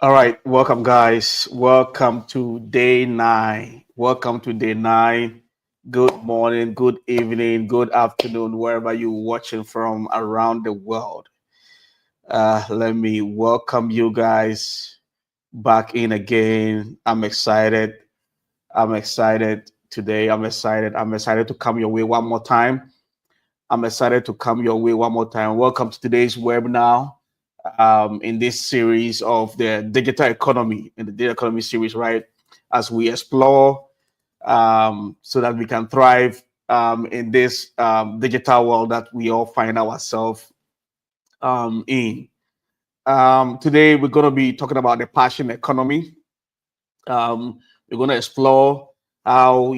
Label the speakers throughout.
Speaker 1: All right, welcome, guys. Welcome to day nine. Welcome to day nine. Good morning, good evening, good afternoon, wherever you're watching from around the world. Let me welcome you guys back in again. I'm excited. I'm excited today. I'm excited. I'm excited to come your way one more time. I'm excited to come your way one more time. Welcome to today's webinar in this series of the digital economy, in the digital economy series, right? As we explore so that we can thrive in this digital world that we all find ourselves in. Today, we're going to be talking about the passion economy. We're going to explore how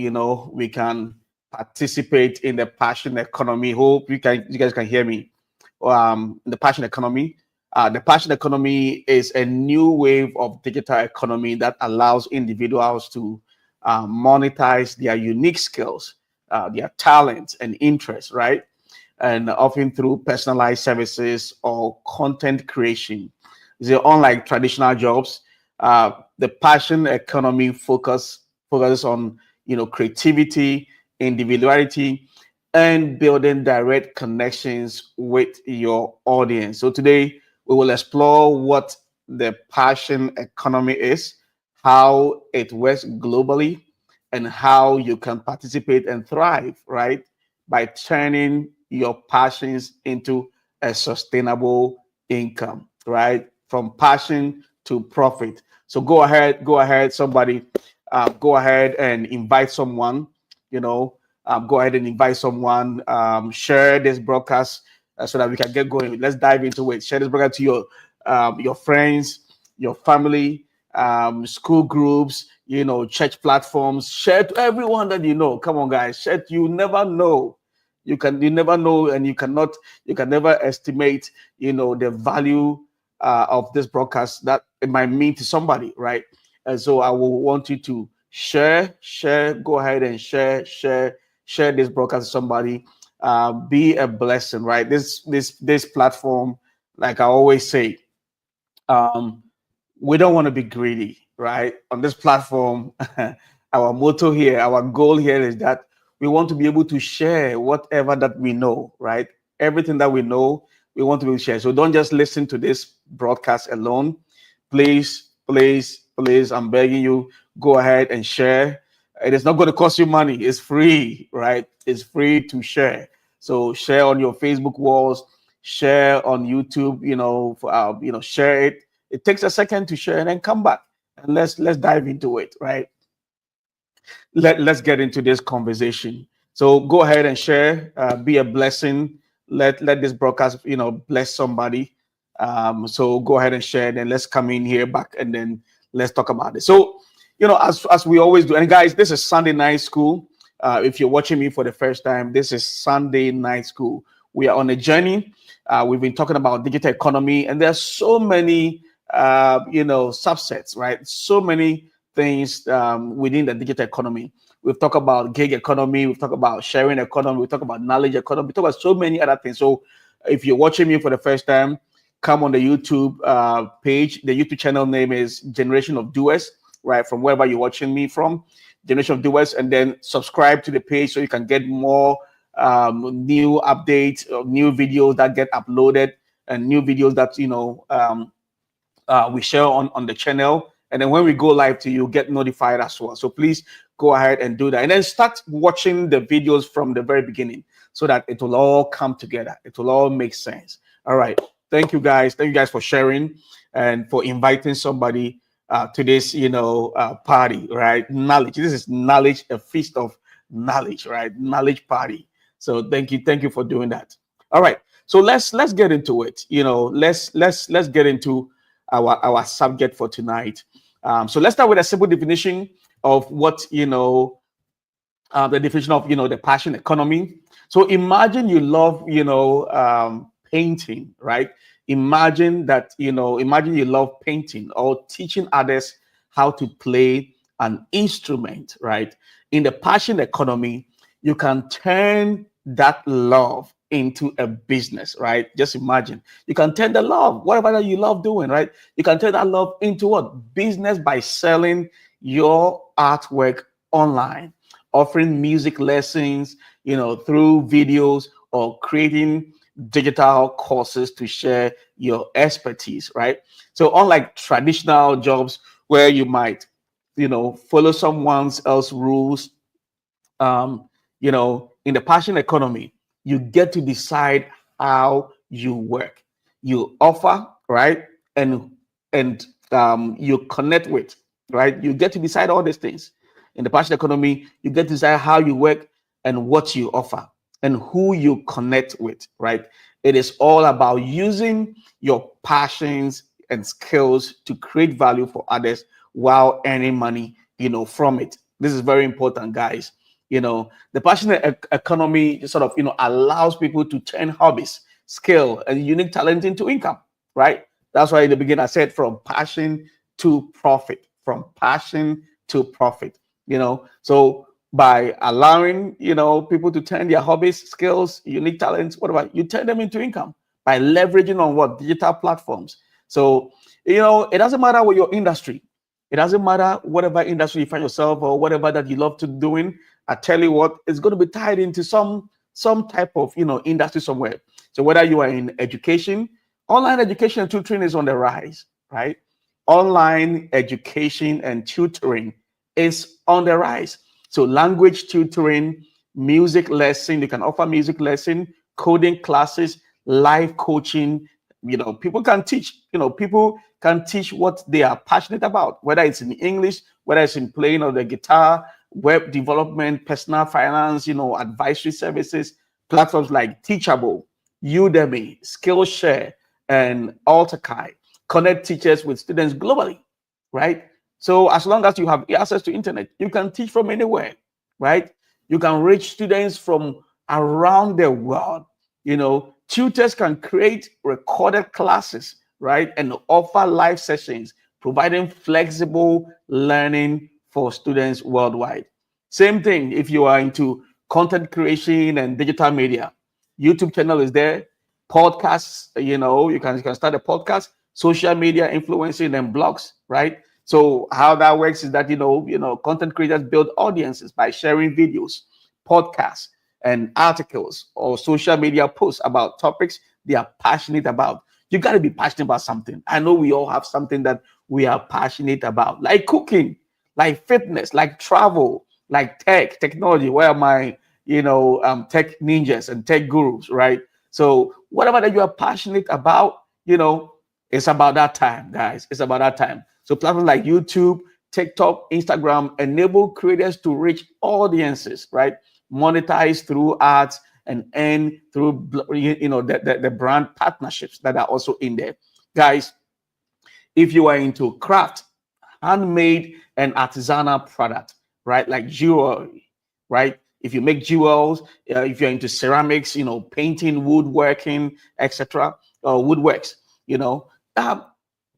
Speaker 1: we can participate in the passion economy. Hope you guys can hear me. The passion economy. The passion economy is a new wave of digital economy that allows individuals to monetize their unique skills, their talents and interests, right? And often through personalized services or content creation. So unlike traditional jobs, the passion economy focuses on creativity, individuality, and building direct connections with your audience. So today we will explore what the passion economy is, how it works globally, and how you can participate and thrive, right? By turning your passions into a sustainable income, right? From passion to profit. So go ahead, somebody, go ahead and invite someone, you know, go ahead and invite someone, share this broadcast so that we can get going. Let's dive into it. Share this broadcast to your friends, your family, school groups, church platforms. Share to everyone that you know. Come on, guys. Share. You never know. You never know, and you can never estimate, the value of this broadcast that it might mean to somebody, right? And so I will want you to share, go ahead and share this broadcast to somebody. Be a blessing, right? This platform, like I always say, um, we don't want to be greedy, right? On this platform, our motto here, our goal here is that we want to be able to share whatever that we know, right? Everything that we know, we want to be able to share. So don't just listen to this broadcast alone. Please, I'm begging you, go ahead and share. It is not going to cost you money. It's free, right? It's free to share. So share on your Facebook walls, share on YouTube, share it. It takes a second to share and then come back and let's dive into it, right? Let's get into this conversation. So go ahead and share, be a blessing. Let this broadcast, bless somebody. So go ahead and share, then let's come in here back and then let's talk about it. So, as we always do, and guys, this is Sunday night school. If you're watching me for the first time, this is Sunday night school. We are on a journey. We've been talking about digital economy, and there's so many subsets, right? So many things within the digital economy. We've talked about gig economy, we've talked about sharing economy, we've talked about knowledge economy, we talked about so many other things. So if you're watching me for the first time, come on the YouTube page. The YouTube channel name is Generation of Doers, right? From wherever you're watching me from, Generation of Doers, and then subscribe to the page so you can get more new updates, new videos that get uploaded, and new videos that we share on the channel. And then when we go live to you, get notified as well. So please go ahead and do that. And then start watching the videos from the very beginning so that it will all come together. It will all make sense. All right. Thank you guys. Thank you guys for sharing and for inviting somebody to this, party, right? Knowledge. This is knowledge, a feast of knowledge, right? Knowledge party. So thank you. Thank you for doing that. All right. So let's get into it. Let's get into our subject for tonight. So let's start with a simple definition of what the definition of the passion economy. So imagine you love painting, right? Imagine you love painting or teaching others how to play an instrument, right? In the passion economy, you can turn that love into a business, right? Just imagine you can turn the love, whatever that you love doing, right? You can turn that love into what? Business by selling your artwork online, offering music lessons, through videos or creating digital courses to share your expertise, right? So unlike traditional jobs where you might, follow someone else's rules, in the passion economy, you get to decide how you work. You offer, right? And you connect with, right? You get to decide all these things. In the passion economy, you get to decide how you work and what you offer and who you connect with, right? It is all about using your passions and skills to create value for others while earning money, from it. This is very important, guys. The passionate economy sort of, allows people to turn hobbies, skill, and unique talent into income, right? That's why in the beginning I said from passion to profit, from passion to profit, So by allowing, people to turn their hobbies, skills, unique talents, whatever, you turn them into income by leveraging on what? Digital platforms. So, it doesn't matter what your industry, it doesn't matter whatever industry you find yourself or whatever that you love to doing. I tell you what, it's going to be tied into some type of industry somewhere. So whether you are in education, online education and tutoring is on the rise, right? Online education and tutoring is on the rise. So language tutoring, music lesson, you can offer music lesson, coding classes, live coaching. People can teach. People can teach what they are passionate about, whether it's in English, whether it's in playing of the guitar, web development, personal finance, advisory services, platforms like Teachable, Udemy, Skillshare, and Altakai connect teachers with students globally, right? So as long as you have access to internet, you can teach from anywhere, right? You can reach students from around the world. Tutors can create recorded classes, right, and offer live sessions, providing flexible learning for students worldwide. Same thing if you are into content creation and digital media. YouTube channel is there, podcasts, you can start a podcast, social media influencing and blogs, right? So how that works is that content creators build audiences by sharing videos, podcasts, and articles or social media posts about topics they are passionate about. You got to be passionate about something. I know we all have something that we are passionate about, like cooking, like fitness, like travel, like technology. Where are my, tech ninjas and tech gurus, right? So whatever that you are passionate about, it's about that time, guys. It's about that time. So platforms like YouTube, TikTok, Instagram enable creators to reach audiences, right? Monetize through ads and earn through the brand partnerships that are also in there, guys. If you are into craft, handmade and artisanal product, right, like jewelry, right? If you make jewels, if you're into ceramics, painting, woodworking, etc., woodworks, uh,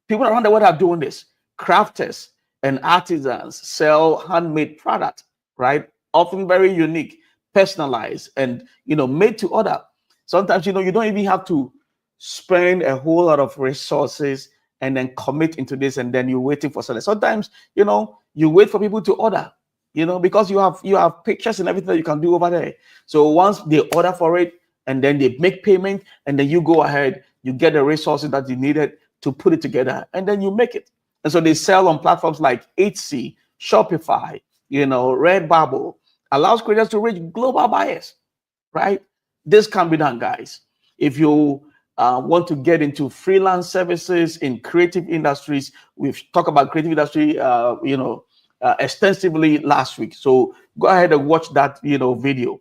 Speaker 1: people around the world are doing this. Crafters and artisans sell handmade product, right? Often very unique, personalized, and made to order. Sometimes you don't even have to spend a whole lot of resources and then commit into this, and then you're waiting for something. Sometimes you wait for people to order, because you have pictures and everything that you can do over there. So once they order for it and then they make payment, and then you go ahead, you get the resources that you needed to put it together, and then you make it. And so they sell on platforms like Etsy, Shopify, Redbubble, allows creators to reach global buyers, right? This can be done, guys. If you want to get into freelance services in creative industries, we've talked about creative industry, extensively last week. So go ahead and watch that, video.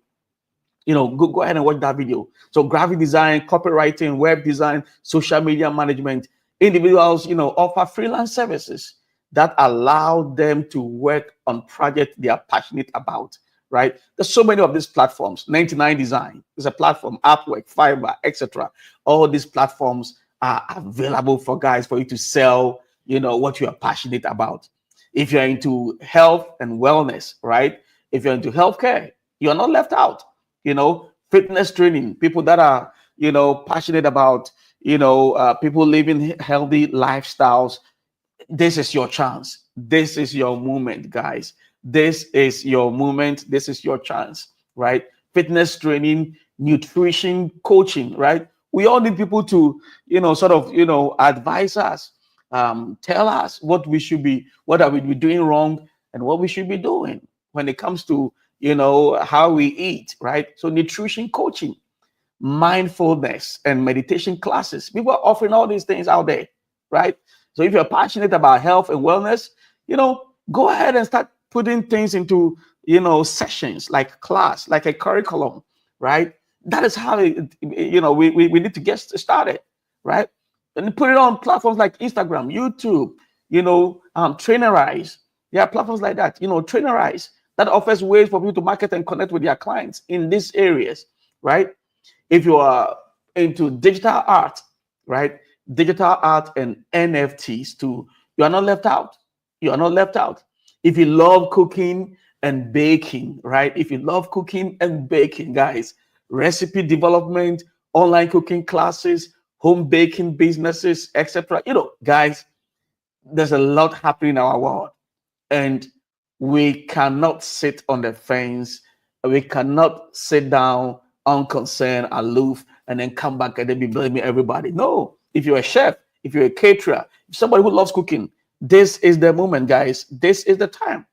Speaker 1: Go ahead and watch that video. So graphic design, copywriting, web design, social media management, individuals, offer freelance services that allow them to work on projects they are passionate about, right? There's so many of these platforms. 99 Design is a platform, Upwork, Fiverr, etc. All these platforms are available for guys for you to sell, what you are passionate about. If you're into health and wellness, right? If you're into healthcare, you're not left out. Fitness training, people that are, passionate about, people living healthy lifestyles. This is your chance. This is your moment, guys. This is your moment. This is your chance, right? Fitness training, nutrition, coaching, right? We all need people to, sort of, advise us, tell us what we should be, what are we doing wrong, and what we should be doing when it comes to, how we eat, right? So nutrition coaching, mindfulness and meditation classes. People are offering all these things out there, right? So if you're passionate about health and wellness, go ahead and start putting things into, sessions like class, like a curriculum, right? That is how we need to get started, right? And put it on platforms like Instagram, YouTube, Trainerize. Yeah, platforms like that, Trainerize that offers ways for people to market and connect with their clients in these areas, right? If you are into digital art, right? Digital art and NFTs too, you are not left out. You are not left out. If you love cooking and baking, right? If you love cooking and baking, guys, recipe development, online cooking classes, home baking businesses, etc. Guys, there's a lot happening in our world, and we cannot sit on the fence. We cannot sit down unconcerned, aloof, and then come back and then be blaming everybody. No, if you're a chef, if you're a caterer, if somebody who loves cooking, this is the moment, guys. This is the time.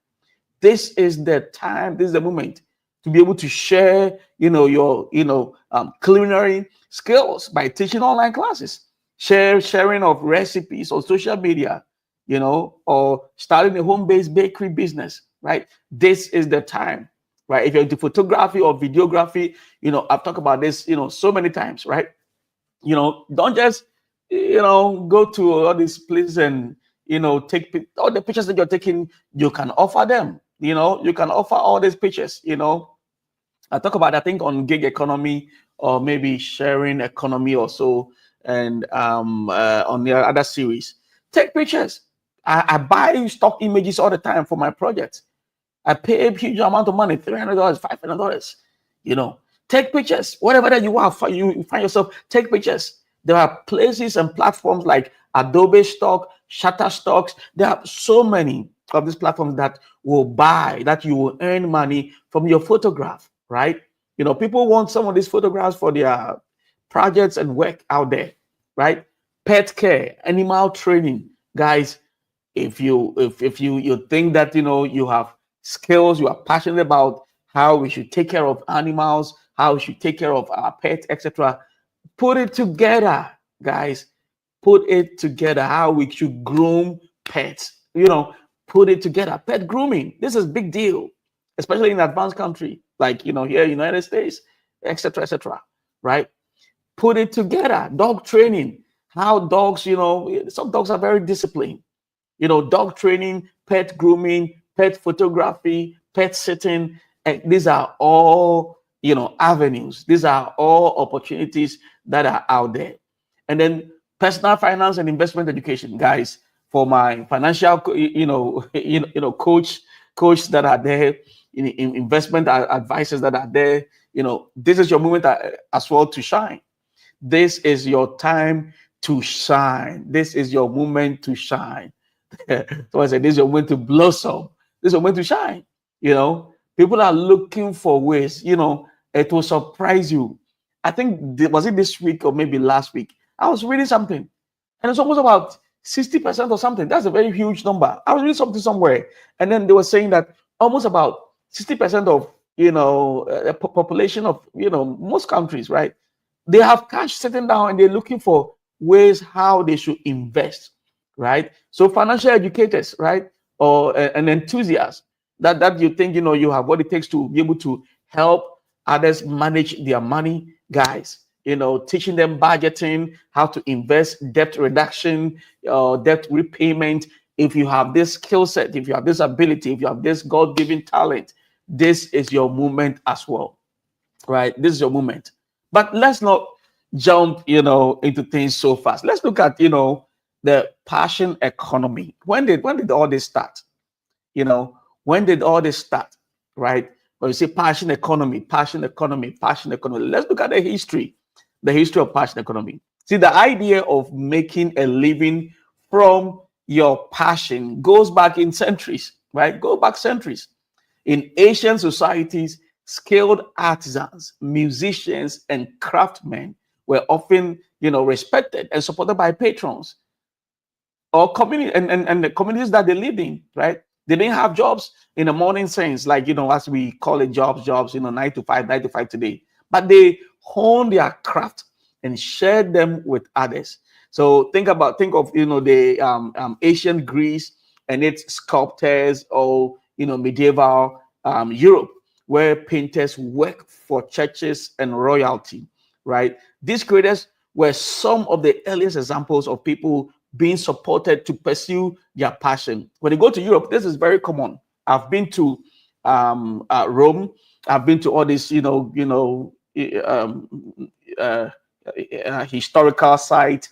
Speaker 1: This is the time. This is the moment to be able to share, your, culinary skills by teaching online classes, sharing of recipes on social media, or starting a home-based bakery business, right? This is the time, right? If you're into photography or videography, I've talked about this, so many times, right? Don't just, go to all these places and, take all the pictures that you're taking. You can offer them, you can offer all these pictures, I talk about, I think, on gig economy or maybe sharing economy or so, and on the other series. Take pictures. I buy stock images all the time for my projects. I pay a huge amount of money, $300, $500. Take pictures. Whatever that you want, you find yourself, take pictures. There are places and platforms like Adobe Stock, Shutterstocks. There are so many of these platforms that will buy, that you will earn money from your photograph, right? People want some of these photographs for their projects and work out there, right? Pet care, animal training, guys. If you think that you have skills, you are passionate about how we should take care of animals, how we should take care of our pets, etc., put it together, guys. Put it together, how we should groom pets, put it together. Pet grooming, this is big deal, especially in advanced country like here United States, etc., etc., right? Put it together. Dog training, how dogs, some dogs are very disciplined. Dog training, pet grooming, pet photography, pet sitting. And these are all, avenues. These are all opportunities that are out there. And then personal finance and investment education, guys, for my financial, coach that are there, in investment advisors that are there. This is your moment as well to shine. This is your time to shine. This is your moment to shine. So I said, this is your moment to blossom. This is your moment to shine. People are looking for ways, it will surprise you. I think, was it this week or maybe last week? I was reading something, and it's almost about 60% or something. That's a very huge number. I was reading something somewhere, and then they were saying that almost about 60% of, the population of, most countries, right? They have cash sitting down and they're looking for ways how they should invest, right? So financial educators, right, or an enthusiast that you think you have what it takes to be able to help others manage their money, guys. Teaching them budgeting, how to invest, debt reduction, debt repayment. If you have this skill set, if you have this ability, if you have this God-given talent, this is your moment as well, right? This is your moment. But let's not jump, into things so fast. Let's look at, the passion economy. When did all this start? When did all this start? Right? When you say passion economy, passion economy, passion economy, let's look at the history of passion economy. See, the idea of making a living from your passion goes back in centuries, right? Go back centuries. In ancient societies, skilled artisans, musicians, and craftsmen were often, respected and supported by patrons or community and the communities that they lived in, right? They didn't have jobs in the morning sense, like as we call it jobs, 9 to 5 today. But they honed their craft and shared them with others. So think of the ancient Greece and its sculptors, or medieval Europe, where painters work for churches and royalty, right? These creators were some of the earliest examples of people being supported to pursue their passion. When you go to Europe, this is very common. I've been to Rome. I've been to all these, uh, historical sites,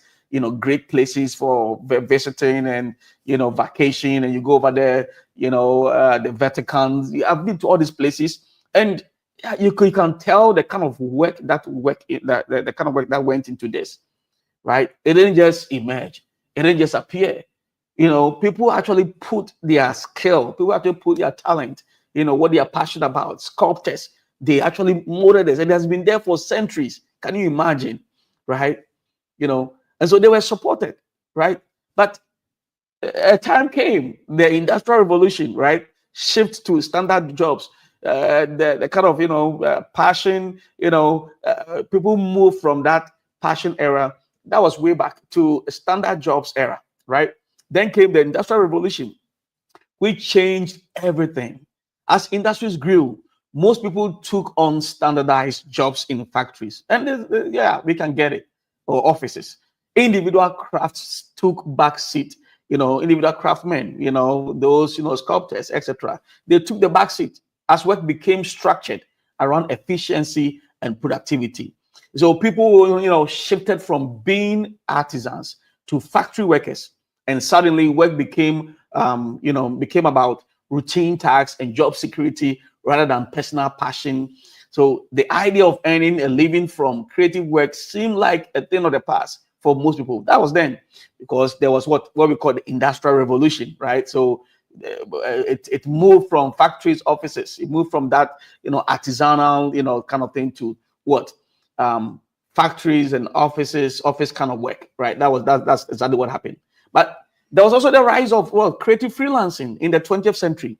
Speaker 1: great places for visiting and vacation. And you go over there, the Vatican. I've been to all these places, and you can tell the kind of the kind of work that went into this, right? It didn't just emerge. It didn't just appear. People actually put their skill, people actually put their talent, what they are passionate about. Sculptors, they actually molded this, and it has been there for centuries. Can you imagine, right? And so they were supported, right? But a time came, the industrial revolution, right? Shift to standard jobs. The kind of passion, people move from that passion era. That was way back to standard jobs era, right? Then came the industrial revolution, which changed everything. As industries grew, most people took on standardized jobs in factories, and yeah, we can get it, or offices. Individual crafts took back seat. Individual craftsmen, those sculptors, etc. They took the back seat as work became structured around efficiency and productivity. So people, shifted from being artisans to factory workers, and suddenly work became about routine tasks and job security rather than personal passion. So the idea of earning a living from creative work seemed like a thing of the past for most people. That was then, because there was what we call the industrial revolution, right? So it moved from factories, offices. It moved from that artisanal kind of thing to what factories and offices, office kind of work, right? That's exactly what happened. But there was also the rise of creative freelancing in the 20th century.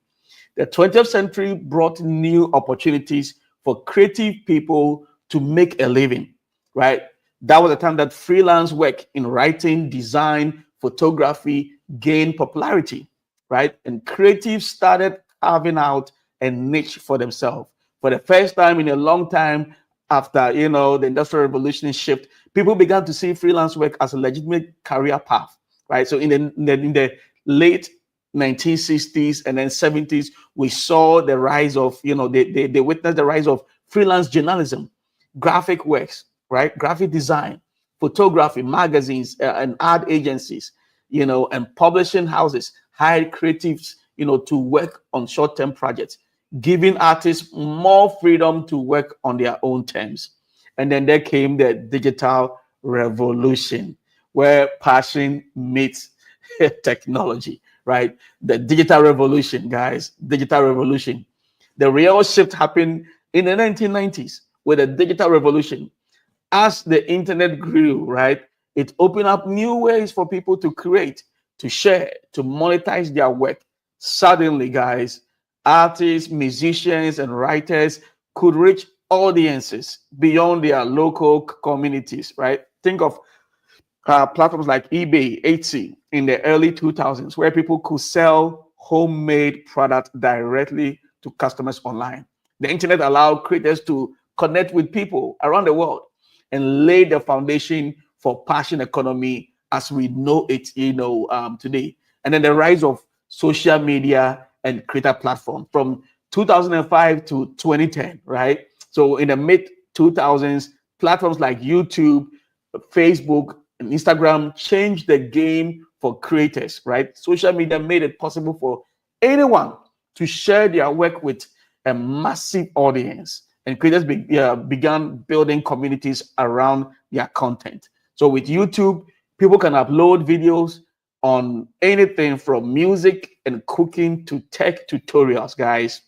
Speaker 1: The 20th century brought new opportunities for creative people to make a living, right? That was the time that freelance work in writing, design, photography gained popularity, right? And creatives started carving out a niche for themselves. For the first time in a long time, after the industrial revolution shift, people began to see freelance work as a legitimate career path, right? So in the late 1960s and then 70s, we saw the rise of, they witnessed the rise of freelance journalism, graphic works, right? Graphic design, photography, magazines, and ad agencies, and publishing houses hired creatives, to work on short-term projects, giving artists more freedom to work on their own terms. And then there came the digital revolution, where passion meets technology, right? The digital revolution, guys, digital revolution. The real shift happened in the 1990s with the digital revolution. As the internet grew, right, it opened up new ways for people to create, to share, to monetize their work. Suddenly, guys, artists, musicians, and writers could reach audiences beyond their local communities, right? Think of platforms like eBay, Etsy in the early 2000s, where people could sell homemade products directly to customers online. The internet allowed creators to connect with people around the world and lay the foundation for passion economy as we know it, today. And then the rise of social media and creator platform from 2005 to 2010, right? So in the mid 2000s, platforms like YouTube, Facebook, and Instagram changed the game for creators, right? Social media made it possible for anyone to share their work with, a massive audience, and creators began building communities around their content. So with YouTube, people can upload videos on anything from music and cooking to tech tutorials, guys.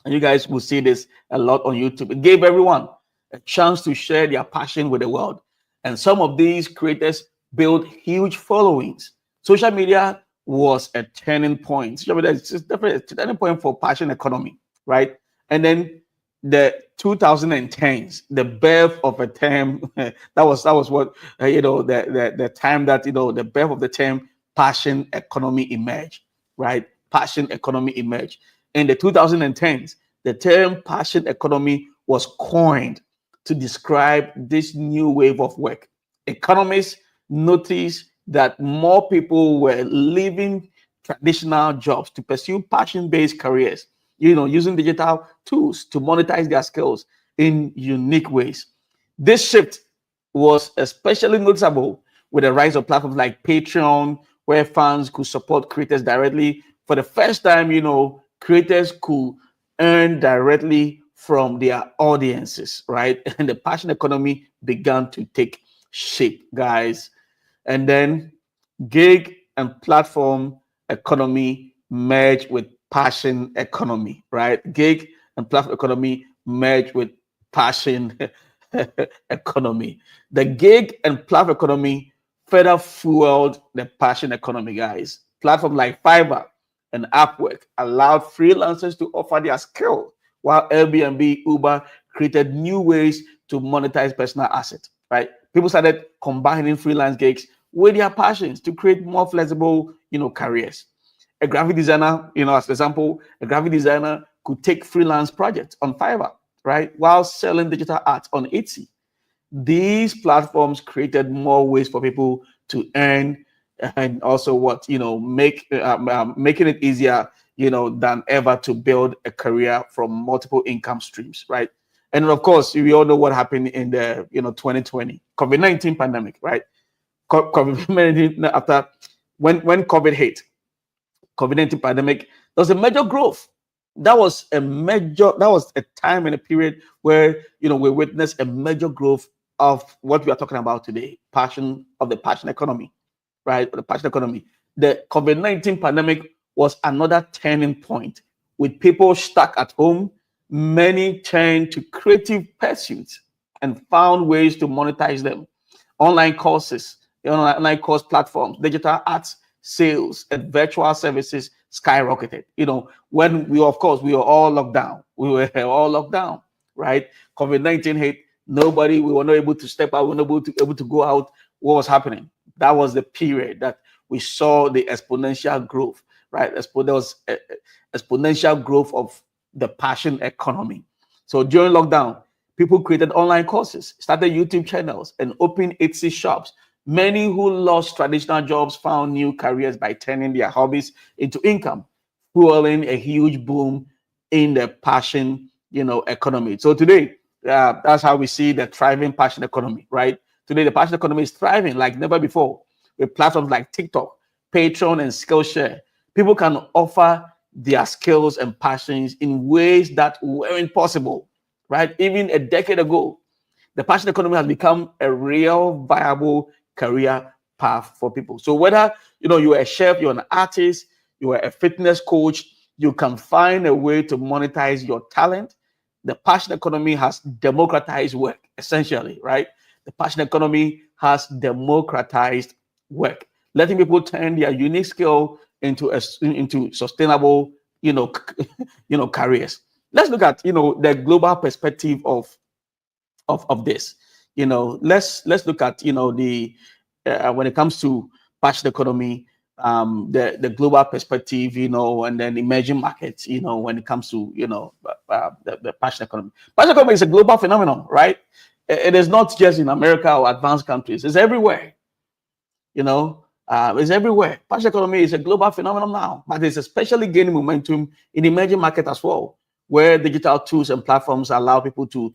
Speaker 1: And you guys will see this a lot on YouTube. It gave everyone a chance to share their passion with the world. And some of these creators built huge followings. Social media was a turning point. Social media is just definitely a turning point for passion economy, right? And then the 2010s, the birth of a term that was what the time that the birth of the term passion economy emerged, right? Passion economy emerged in the 2010s. The term passion economy was coined to describe this new wave of work. Economists noticed that more people were leaving traditional jobs to pursue passion-based careers, using digital tools to monetize their skills in unique ways. This shift was especially noticeable with the rise of platforms like Patreon, where fans could support creators directly. For the first time, creators could earn directly from their audiences, right? And the passion economy began to take shape, guys. And then gig and platform economy merge with passion economy, right? Gig and platform economy merge with passion economy. The gig and platform economy further fueled the passion economy, guys. Platforms like Fiverr and Upwork allowed freelancers to offer their skill, while Airbnb, Uber created new ways to monetize personal assets, right? People started combining freelance gigs with their passions to create more flexible, careers. A graphic designer, as an example, a graphic designer could take freelance projects on Fiverr, right, while selling digital art on Etsy. These platforms created more ways for people to earn, and also making it easier, than ever to build a career from multiple income streams, right? And of course, we all know what happened in the 2020 COVID-19 pandemic, right? COVID-19, after when COVID hit, COVID-19 pandemic, there was a major growth. That was a time and a period where we witnessed a major growth of what we are talking about today, the passion economy, right? The passion economy. The COVID-19 pandemic was another turning point. With people stuck at home, many turned to creative pursuits and found ways to monetize them. Online courses, online course platforms, digital arts, sales, and virtual services skyrocketed. When we were all locked down. We were all locked down, right? COVID-19 hit. We were not able to step out. We were not able to go out. What was happening? That was the period that we saw the exponential growth, right? There was exponential growth of the passion economy. So during lockdown, people created online courses, started YouTube channels, and opened Etsy shops. Many who lost traditional jobs found new careers by turning their hobbies into income, fueling a huge boom in the passion, economy. So today, that's how we see the thriving passion economy, right? Today, the passion economy is thriving like never before with platforms like TikTok, Patreon, and Skillshare. People can offer their skills and passions in ways that weren't possible, right? Even a decade ago, the passion economy has become a real viable career path for people. So whether you're a chef, you're an artist, you're a fitness coach, you can find a way to monetize your talent. The passion economy has democratized work, essentially, right? The passion economy has democratized work, letting people turn their unique skill into sustainable, careers. Let's look at the global perspective of this. Let's look at the when it comes to passion economy, the global perspective, and then emerging markets, when it comes to the passion economy. Passion economy is a global phenomenon, right? It is not just in America or advanced countries. It's everywhere. It's everywhere. Passion economy is a global phenomenon now, but it's especially gaining momentum in emerging market as well, where digital tools and platforms allow people to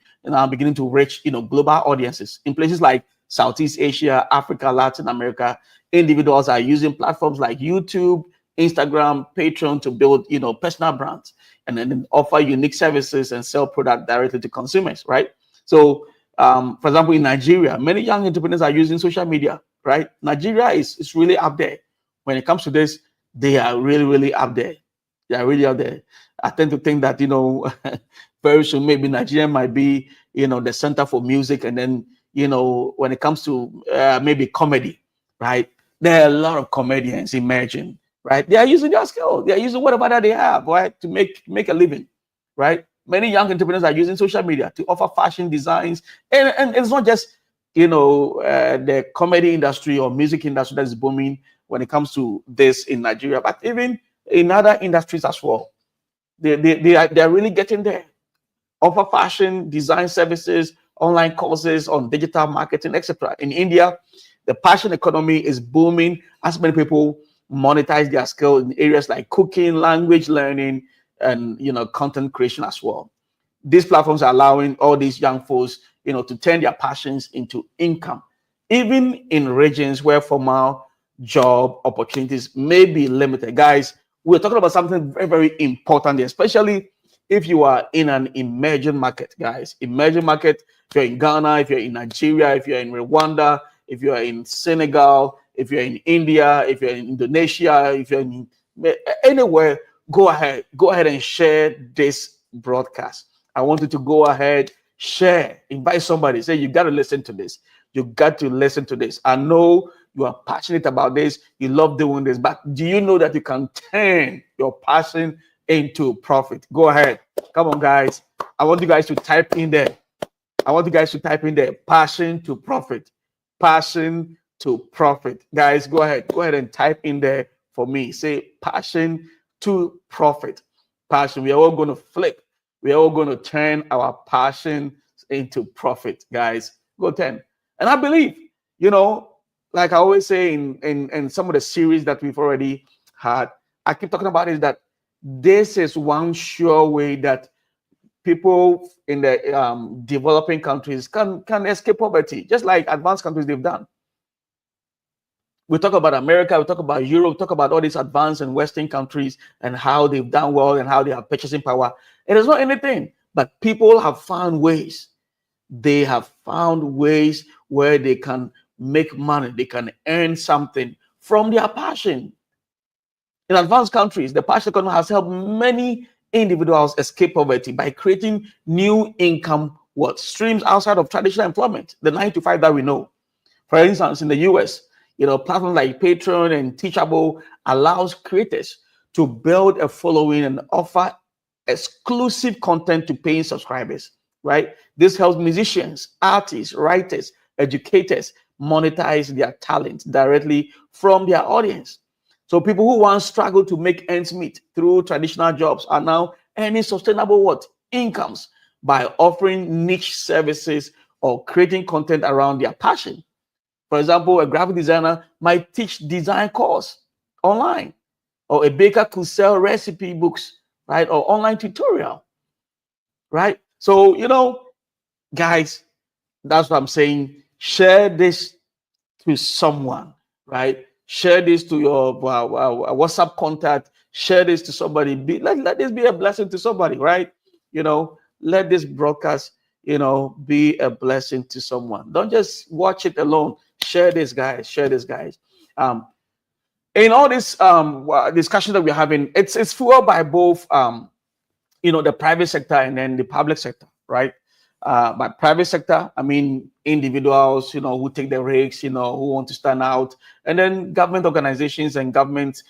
Speaker 1: beginning to reach global audiences. In places like Southeast Asia, Africa, Latin America, individuals are using platforms like YouTube, Instagram, Patreon to build, personal brands, and then offer unique services and sell product directly to consumers, right? So, for example, in Nigeria, many young entrepreneurs are using social media, right? Nigeria is really up there when it comes to this. They are really, really up there. They are really up there. I tend to think that very soon maybe Nigeria might be the center for music, and then when it comes to maybe comedy, right? There are a lot of comedians emerging, right? They are using their skill. They are using whatever that they have, right, to make a living, right? Many young entrepreneurs are using social media to offer fashion designs, and it's not just the comedy industry or music industry that is booming when it comes to this in Nigeria, but even in other industries as well. They are really getting there. Offer fashion design services, online courses on digital marketing, etc. In India, the passion economy is booming as many people monetize their skill in areas like cooking, language learning, and content creation as well. These platforms are allowing all these young folks, to turn their passions into income, even in regions where formal job opportunities may be limited. Guys, we're talking about something very, very important, especially if you are in an emerging market, guys. Emerging market, if you're in Ghana, if you're in Nigeria, if you're in Rwanda, if you're in Senegal, if you're in India, if you're in Indonesia, if you're in anywhere, go ahead and share this broadcast. I want you to go ahead, share, invite somebody, say, you got to listen to this. You got to listen to this. I know you are passionate about this. You love doing this, but do you know that you can turn your passion into profit? Go ahead. Come on, guys. I want you guys to type in there. Passion to profit. Passion to profit. Guys, go ahead. Go ahead and type in there for me. Say passion to profit. Passion. We are all going to flip. We are all going to turn our passion into profit, guys. Go 10. And I believe, like I always say in some of the series that we've already had, I keep talking about is that this is one sure way that people in the developing countries can escape poverty, just like advanced countries they've done. We talk about America, we talk about Europe, talk about all these advanced and Western countries and how they've done well and how they have purchasing power. It is not anything, but people have found ways. They have found ways where they can make money, they can earn something from their passion. In advanced countries, the passion economy has helped many individuals escape poverty by creating new income streams outside of traditional employment, the 9 to 5 that we know. For instance, in the US, platforms like Patreon and Teachable allows creators to build a following and offer exclusive content to paying subscribers, right? This helps musicians, artists, writers, educators monetize their talent directly from their audience. So people who once struggled to make ends meet through traditional jobs are now earning sustainable incomes by offering niche services or creating content around their passion. For example, a graphic designer might teach design course online, or a baker could sell recipe books, right? Or online tutorial, right? So, guys, that's what I'm saying. Share this to someone, right? Share this to your WhatsApp contact. Share this to somebody. Let this be a blessing to somebody, right? Let this broadcast, be a blessing to someone. Don't just watch it alone. Share this, guys. Share this, guys. In all this discussion that we're having, it's fueled by both, the private sector and then the public sector, right? By private sector, I mean individuals, who take the risks, who want to stand out, and then government organizations and government,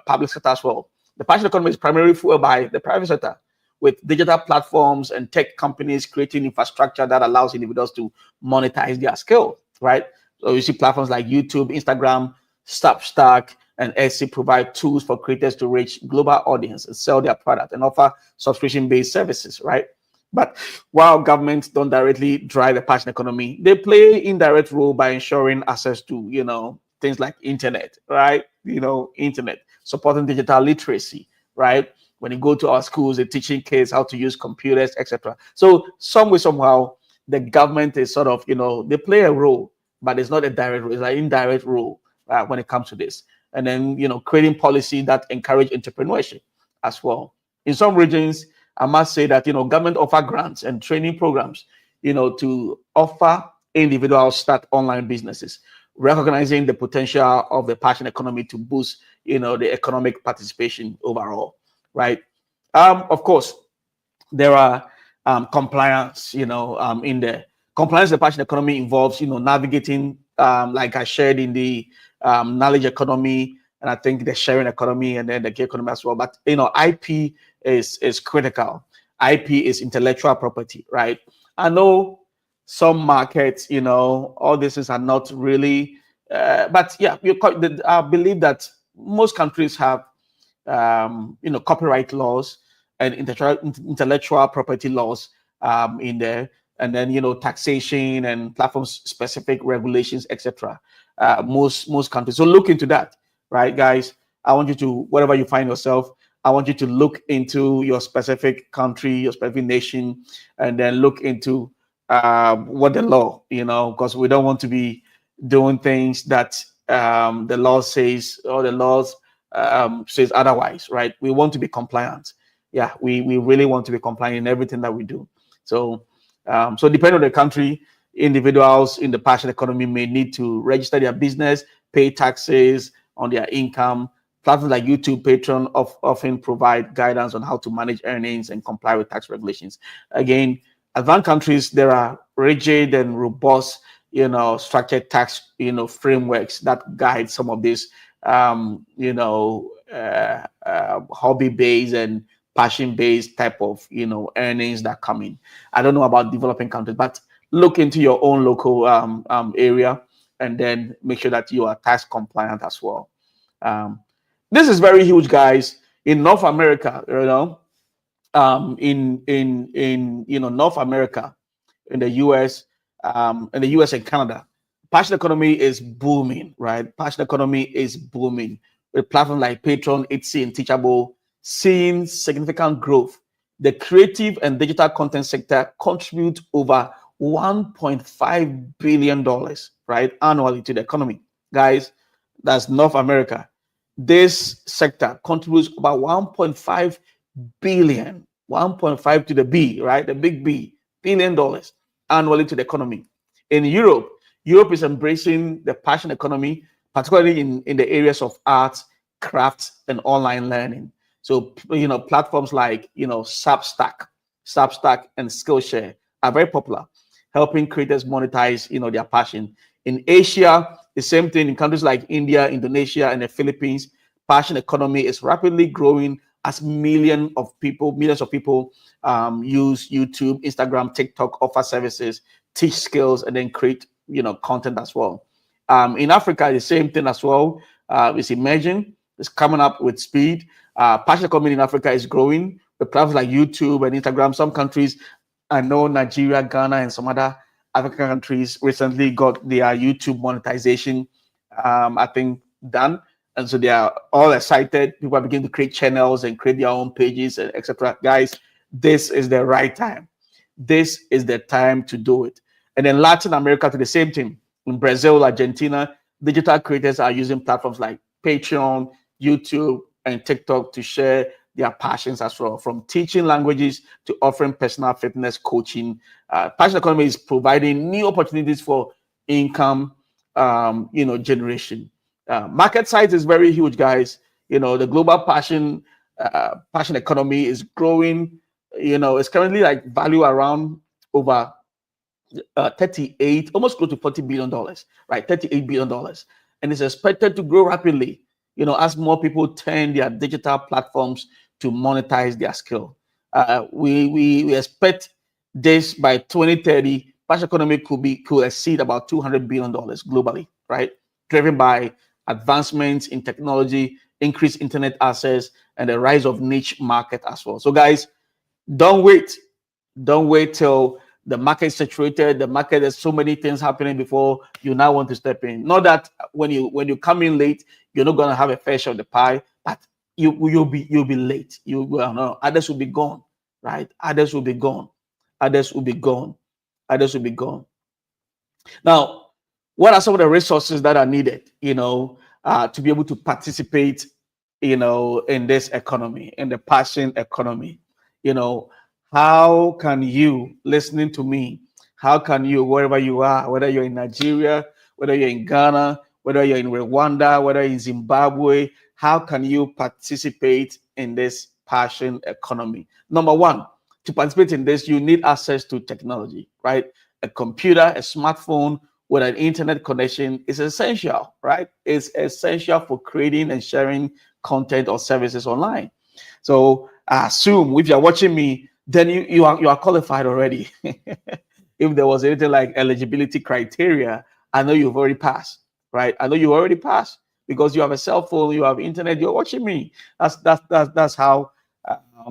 Speaker 1: public sector as well. The passion economy is primarily fueled by the private sector, with digital platforms and tech companies creating infrastructure that allows individuals to monetize their skill, right? So you see platforms like YouTube, Instagram, Substack, and Etsy provide tools for creators to reach global audience and sell their product and offer subscription-based services, right? But while governments don't directly drive the passion economy, they play indirect role by ensuring access to, things like internet, right? Internet, supporting digital literacy, right? When you go to our schools, they're teaching kids how to use computers, etc. So some way, somehow, the government is sort of, they play a role, but it's not a direct role, it's an indirect role when it comes to this. and then creating policy that encourage entrepreneurship as well. In some regions, I must say that government offer grants and training programs, to offer individuals start online businesses, recognizing the potential of the passion economy to boost, the economic participation overall, right? Of course, there are compliance, in the compliance. The passion economy involves, navigating, like I shared in the knowledge economy, and I think the sharing economy, and then the gig economy as well. But IP is critical. IP is intellectual property, right? I know some markets, all these things are not really, but yeah, I believe that most countries have copyright laws and intellectual property laws in there, and then taxation and platform specific regulations, etc. Most countries. So look into that, right, guys? I want you to, wherever you find yourself, I want you to look into your specific country, your specific nation, and then look into what the law, because we don't want to be doing things that the law says, or the laws says otherwise, right? We want to be compliant. Yeah, we really want to be compliant in everything that we do. So depending on the country, individuals in the passion economy may need to register their business, pay taxes on their income. Platforms like YouTube, Patreon often provide guidance on how to manage earnings and comply with tax regulations. Again, advanced countries, there are rigid and robust, structured tax, frameworks that guide some of these, hobby-based and passion-based type of, earnings that come in. I don't know about developing countries, but look into your own local area, and then make sure that you are tax compliant as well. This is very huge, guys. In North America, in North America, in the US and Canada, passion economy is booming, right? Passion economy is booming with platforms like Patreon, Etsy, and Teachable seeing significant growth. The creative and digital content sector contribute over $1.5 billion, right, annually to the economy. Guys, that's North America. This sector contributes about 1.5 billion, 1.5 to the B, right? The big B, $1 billion annually to the economy. In Europe, Europe is embracing the passion economy, particularly in the areas of arts, crafts, and online learning. So, platforms like, Substack and Skillshare are very popular, helping creators monetize, their passion. In Asia, the same thing. In countries like India, Indonesia, and the Philippines, passion economy is rapidly growing as millions of people use YouTube, Instagram, TikTok, offer services, teach skills, and then create, content as well. In Africa, the same thing as well. It's emerging. It's coming up with speed. Passion economy in Africa is growing with platforms like YouTube and Instagram. Some countries, I know Nigeria, Ghana, and some other African countries recently got their YouTube monetization, I think, done. And so they are all excited. People are beginning to create channels and create their own pages, and etc. Guys, this is the right time. This is the time to do it. And then Latin America to the same thing. In Brazil, Argentina, digital creators are using platforms like Patreon, YouTube, and TikTok to share their passions as well, from teaching languages to offering personal fitness coaching. Passion economy is providing new opportunities for income, generation. Market size is very huge, guys. The global passion economy is growing. It's currently like value around over 38, almost close to $40 billion, right? $38 billion, and it's expected to grow rapidly. As more people turn their digital platforms to monetize their skill. We expect this by 2030, passion economy could exceed about $200 billion globally, right? Driven by advancements in technology, increased internet access, and the rise of niche market as well. So, guys, don't wait. Don't wait till the market is saturated. The market, there's so many things happening before you now want to step in. Not that when you come in late, you're not gonna have a fair share of the pie, but you'll be late. You will no, others will be gone, right? Others will be gone. Others will be gone. Others will be gone. Now, what are some of the resources that are needed? to be able to participate, in this economy, in the passion economy. You know, how can you, listening to me, how can you, wherever you are, whether you're in Nigeria, whether you're in Ghana, whether you're in Rwanda, whether in Zimbabwe, how can you participate in this passion economy? Number one, to participate in this, you need access to technology, right? A computer, a smartphone with an internet connection is essential, right? It's essential for creating and sharing content or services online. So I assume if you're watching me, then you are qualified already. If there was anything like eligibility criteria, I know you've already passed, right? I know you already passed because you have a cell phone, you have internet, you're watching me. That's how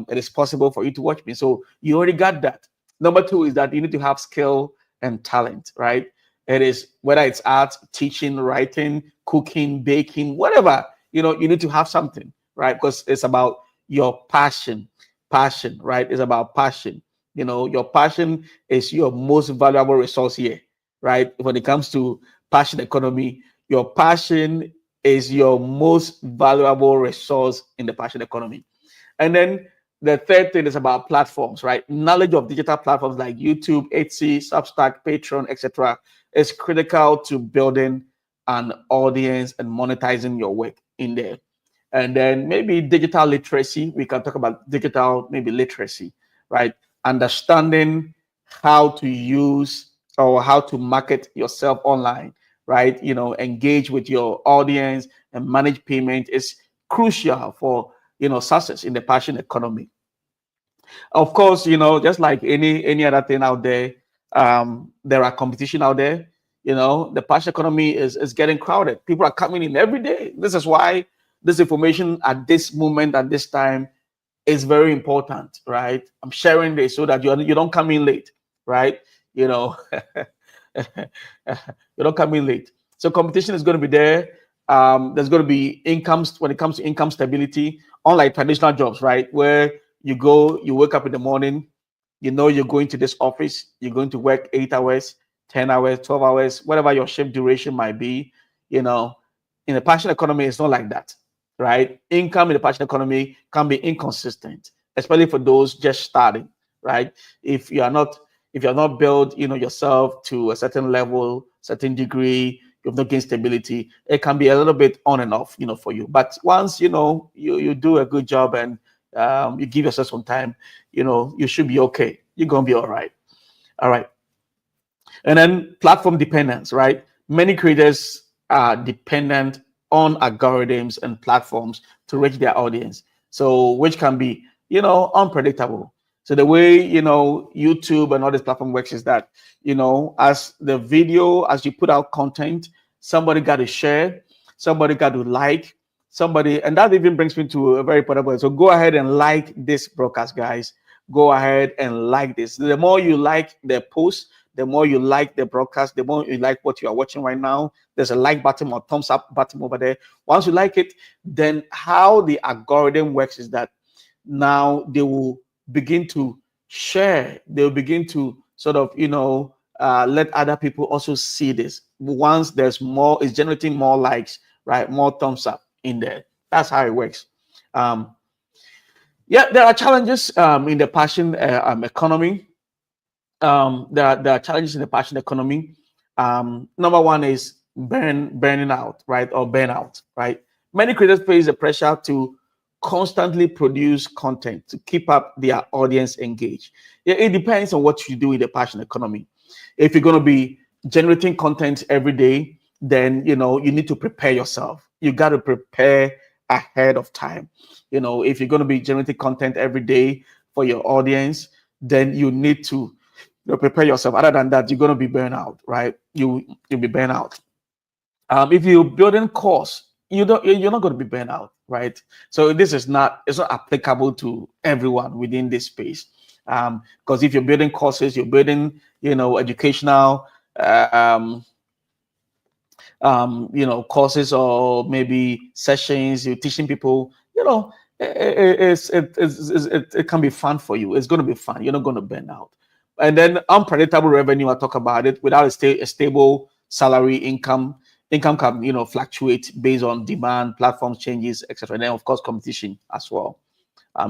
Speaker 1: it is possible for you to watch me. So you already got that. Number two is that you need to have skill and talent, right? It is whether it's art, teaching, writing, cooking, baking, whatever. You need to have something, right? Because it's about your passion, right? It's about passion. Your passion is your most valuable resource here, right? When it comes to passion economy, your passion is your most valuable resource in the passion economy. And then the third thing is about platforms, right? Knowledge of digital platforms like YouTube, Etsy, Substack, Patreon, etc., is critical to building an audience and monetizing your work in there. And then maybe digital literacy. We can talk about digital, maybe literacy, right? Understanding how to use or how to market yourself online, right? Engage with your audience and manage payment is crucial for success in the passion economy. Of course, just like any other thing out there, there are competition out there. The passion economy is getting crowded. People are coming in every day. This is why this information at this moment, at this time, is very important, right? I'm sharing this so that you don't come in late, right? You know, you don't come in late. So competition is going to be there. There's going to be incomes when it comes to income stability, unlike traditional jobs, right? Where you go, you wake up in the morning, you're going to this office, you're going to work 8 hours, 10 hours, 12 hours, whatever your shift duration might be. You know, in the passion economy, it's not like that, right? Income in the passion economy can be inconsistent, especially for those just starting, right? If you are not if you're not built, yourself to a certain level, certain degree, you've not gained stability, it can be a little bit on and off, for you. But once you do a good job and you give yourself some time, you should be okay. You're gonna be all right. All right. And then platform dependence, right? Many creators are dependent on algorithms and platforms to reach their audience. So, which can be, unpredictable. So the way, YouTube and all this platform works is that, as the video, as you put out content, somebody got to share, somebody got to like, somebody, and that even brings me to a very important point. So go ahead and like this broadcast, guys. Go ahead and like this. The more you like the post, the more you like the broadcast, the more you like what you are watching right now. There's a like button or thumbs up button over there. Once you like it, then how the algorithm works is that now they will begin to share. They'll begin to sort of, let other people also see this. Once there's more, it's generating more likes, right? More thumbs up in there. That's how it works. Yeah, there are challenges in the passion economy. There are challenges in the passion economy. Number one is burning out, right, or burnout, right. Many creators face the pressure to constantly produce content to keep up their audience engaged. It depends on what you do in the passion economy. If you're going to be generating content every day, then you need to prepare yourself. You got to prepare ahead of time. If you're going to be generating content every day for your audience, then you need to prepare yourself. Other than that, you're going to be burned out, right? You'll be burned out. If you're building course, you're not going to be burned out, right? So this is not it's not applicable to everyone within this space. Because if you're building courses, you're building educational courses or maybe sessions, you're teaching people, it can be fun for you. It's going to be fun. You're not going to burn out. And then unpredictable revenue, I talk about it, without a stable salary income. income can, fluctuate based on demand, platforms changes, etc. And then of course competition as well.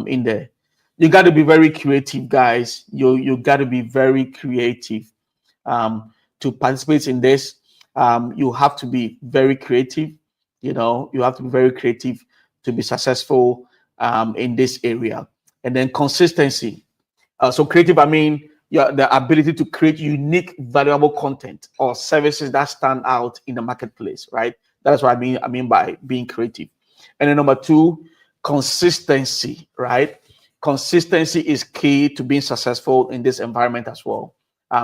Speaker 1: In there, you got to be very creative, guys. You got to be very creative to participate in this. You have to be very creative. You have to be very creative to be successful in this area. And then consistency. So creative, I mean, the ability to create unique, valuable content or services that stand out in the marketplace, right? That's what I mean by being creative. And then number two, consistency, right? Consistency is key to being successful in this environment as well.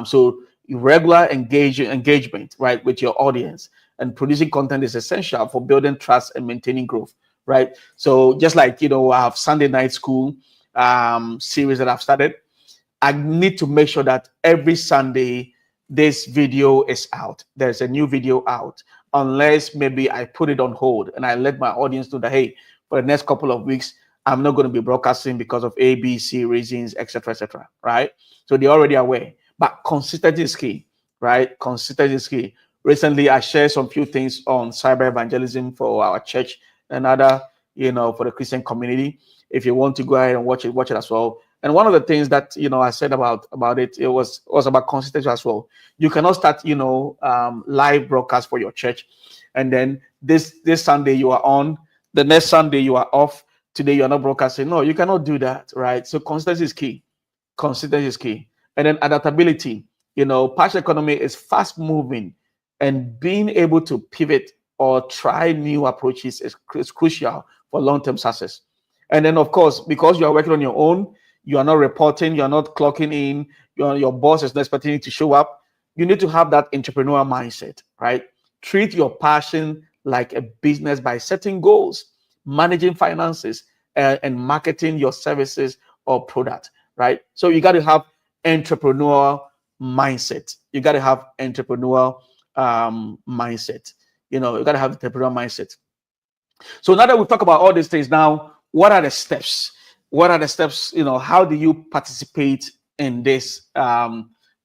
Speaker 1: So regular engagement, right, with your audience and producing content is essential for building trust and maintaining growth, right? So just like I have Sunday night school series that I've started. I need to make sure that every Sunday this video is out. There's a new video out, unless maybe I put it on hold and I let my audience know that, hey, for the next couple of weeks, I'm not going to be broadcasting because of A, B, C reasons, etc., etc. Right? So they're already aware. But consistency is key, right? Consistency is key. Recently, I shared some few things on cyber evangelism for our church and other, for the Christian community. If you want to go ahead and watch it as well. And one of the things that I said about it, it was about consistency as well. You cannot start live broadcast for your church, and then this Sunday you are on, the next Sunday you are off. Today you are not broadcasting. No, you cannot do that, right? So consistency is key. Consistency is key, and then adaptability. Passion economy is fast moving, and being able to pivot or try new approaches is crucial for long term success. And then, of course, because you are working on your own, you are not reporting, you are not clocking in, your boss is not expecting you to show up. You need to have that entrepreneurial mindset, right? Treat your passion like a business by setting goals, managing finances, and marketing your services or product, right? So you got to have entrepreneurial mindset. You got to have entrepreneurial mindset. You got to have entrepreneurial mindset. So now that we talk about all these things, now what are the steps? What are the steps? How do you participate in this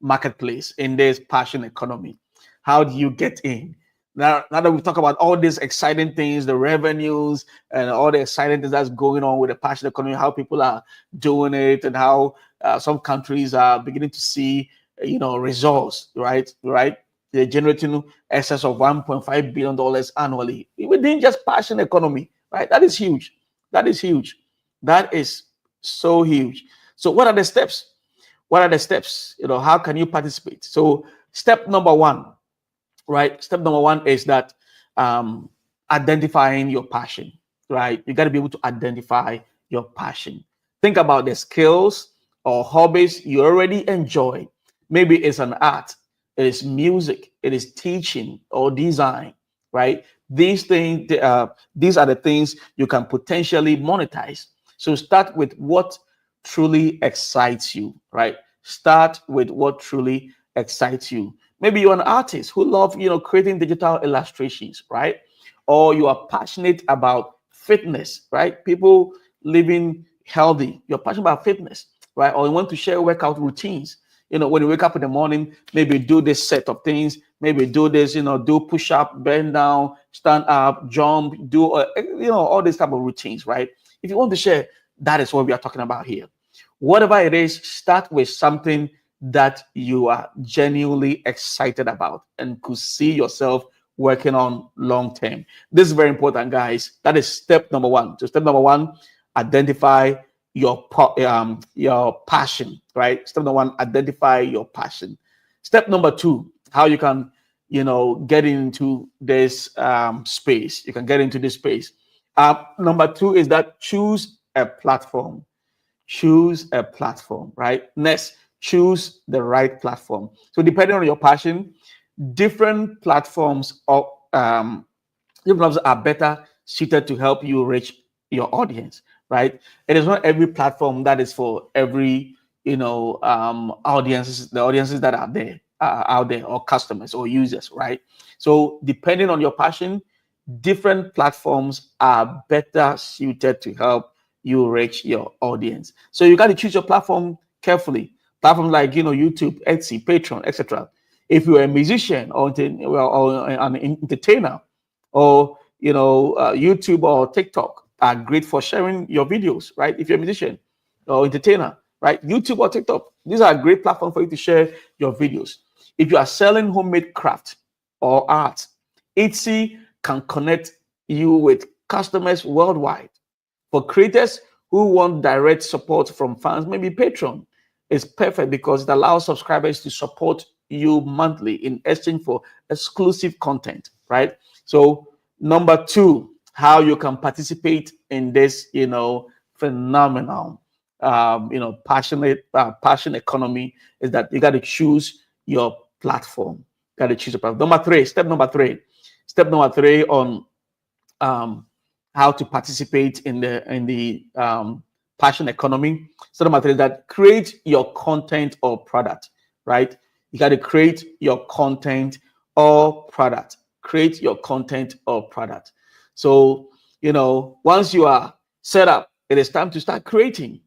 Speaker 1: marketplace, in this passion economy? How do you get in? Now that we talk about all these exciting things, the revenues and all the exciting things that's going on with the passion economy, how people are doing it, and how some countries are beginning to see, results, right? They're generating excess of $1.5 billion annually within just passion economy, right? That is huge. That is huge. That is so huge. So what are the steps? What are the steps? How can you participate? So step number one, right? Step number one is that identifying your passion, right? You got to be able to identify your passion. Think about the skills or hobbies you already enjoy. Maybe it's an art, it is music, it is teaching or design, right? These things, these are the things you can potentially monetize. So start with what truly excites you, right? Start with what truly excites you. Maybe you're an artist who love, creating digital illustrations, right? Or you are passionate about fitness, right? People living healthy. You're passionate about fitness, right? Or you want to share workout routines. When you wake up in the morning, maybe do this set of things, maybe do this, do push up, bend down, stand up, jump, do, all these type of routines, right? If you want to share, that is what we are talking about here. Whatever it is, start with something that you are genuinely excited about and could see yourself working on long term. This is very important, guys. That is step number one. So step number one, identify your passion, right? Step number one, identify your passion. Step number two, how you can get into this space. You can get into this space. Number two is that choose a platform. Choose a platform, right? Next, choose the right platform. So depending on your passion, different platforms are better suited to help you reach your audience, right? It is not every platform that is for every audiences, the audiences that are there out there, or customers or users, right? So depending on your passion, different platforms are better suited to help you reach your audience. So you got to choose your platform carefully. Platforms like YouTube, Etsy, Patreon, etc. If you're a musician or an entertainer, or YouTube or TikTok are great for sharing your videos, right? If you're a musician or entertainer, right? YouTube or TikTok, these are a great platform for you to share your videos. If you are selling homemade craft or art, Etsy can connect you with customers worldwide. For creators who want direct support from fans, maybe Patreon is perfect because it allows subscribers to support you monthly in exchange for exclusive content, right? So, number two, how you can participate in this, phenomenal, passion economy is that you got to choose your platform. Got to choose a platform. Step number three on um, how to participate in the passion economy. So the material that create your content or product, right? You got to create your content or product. Create your content or product. So once you are set up, it is time to start creating,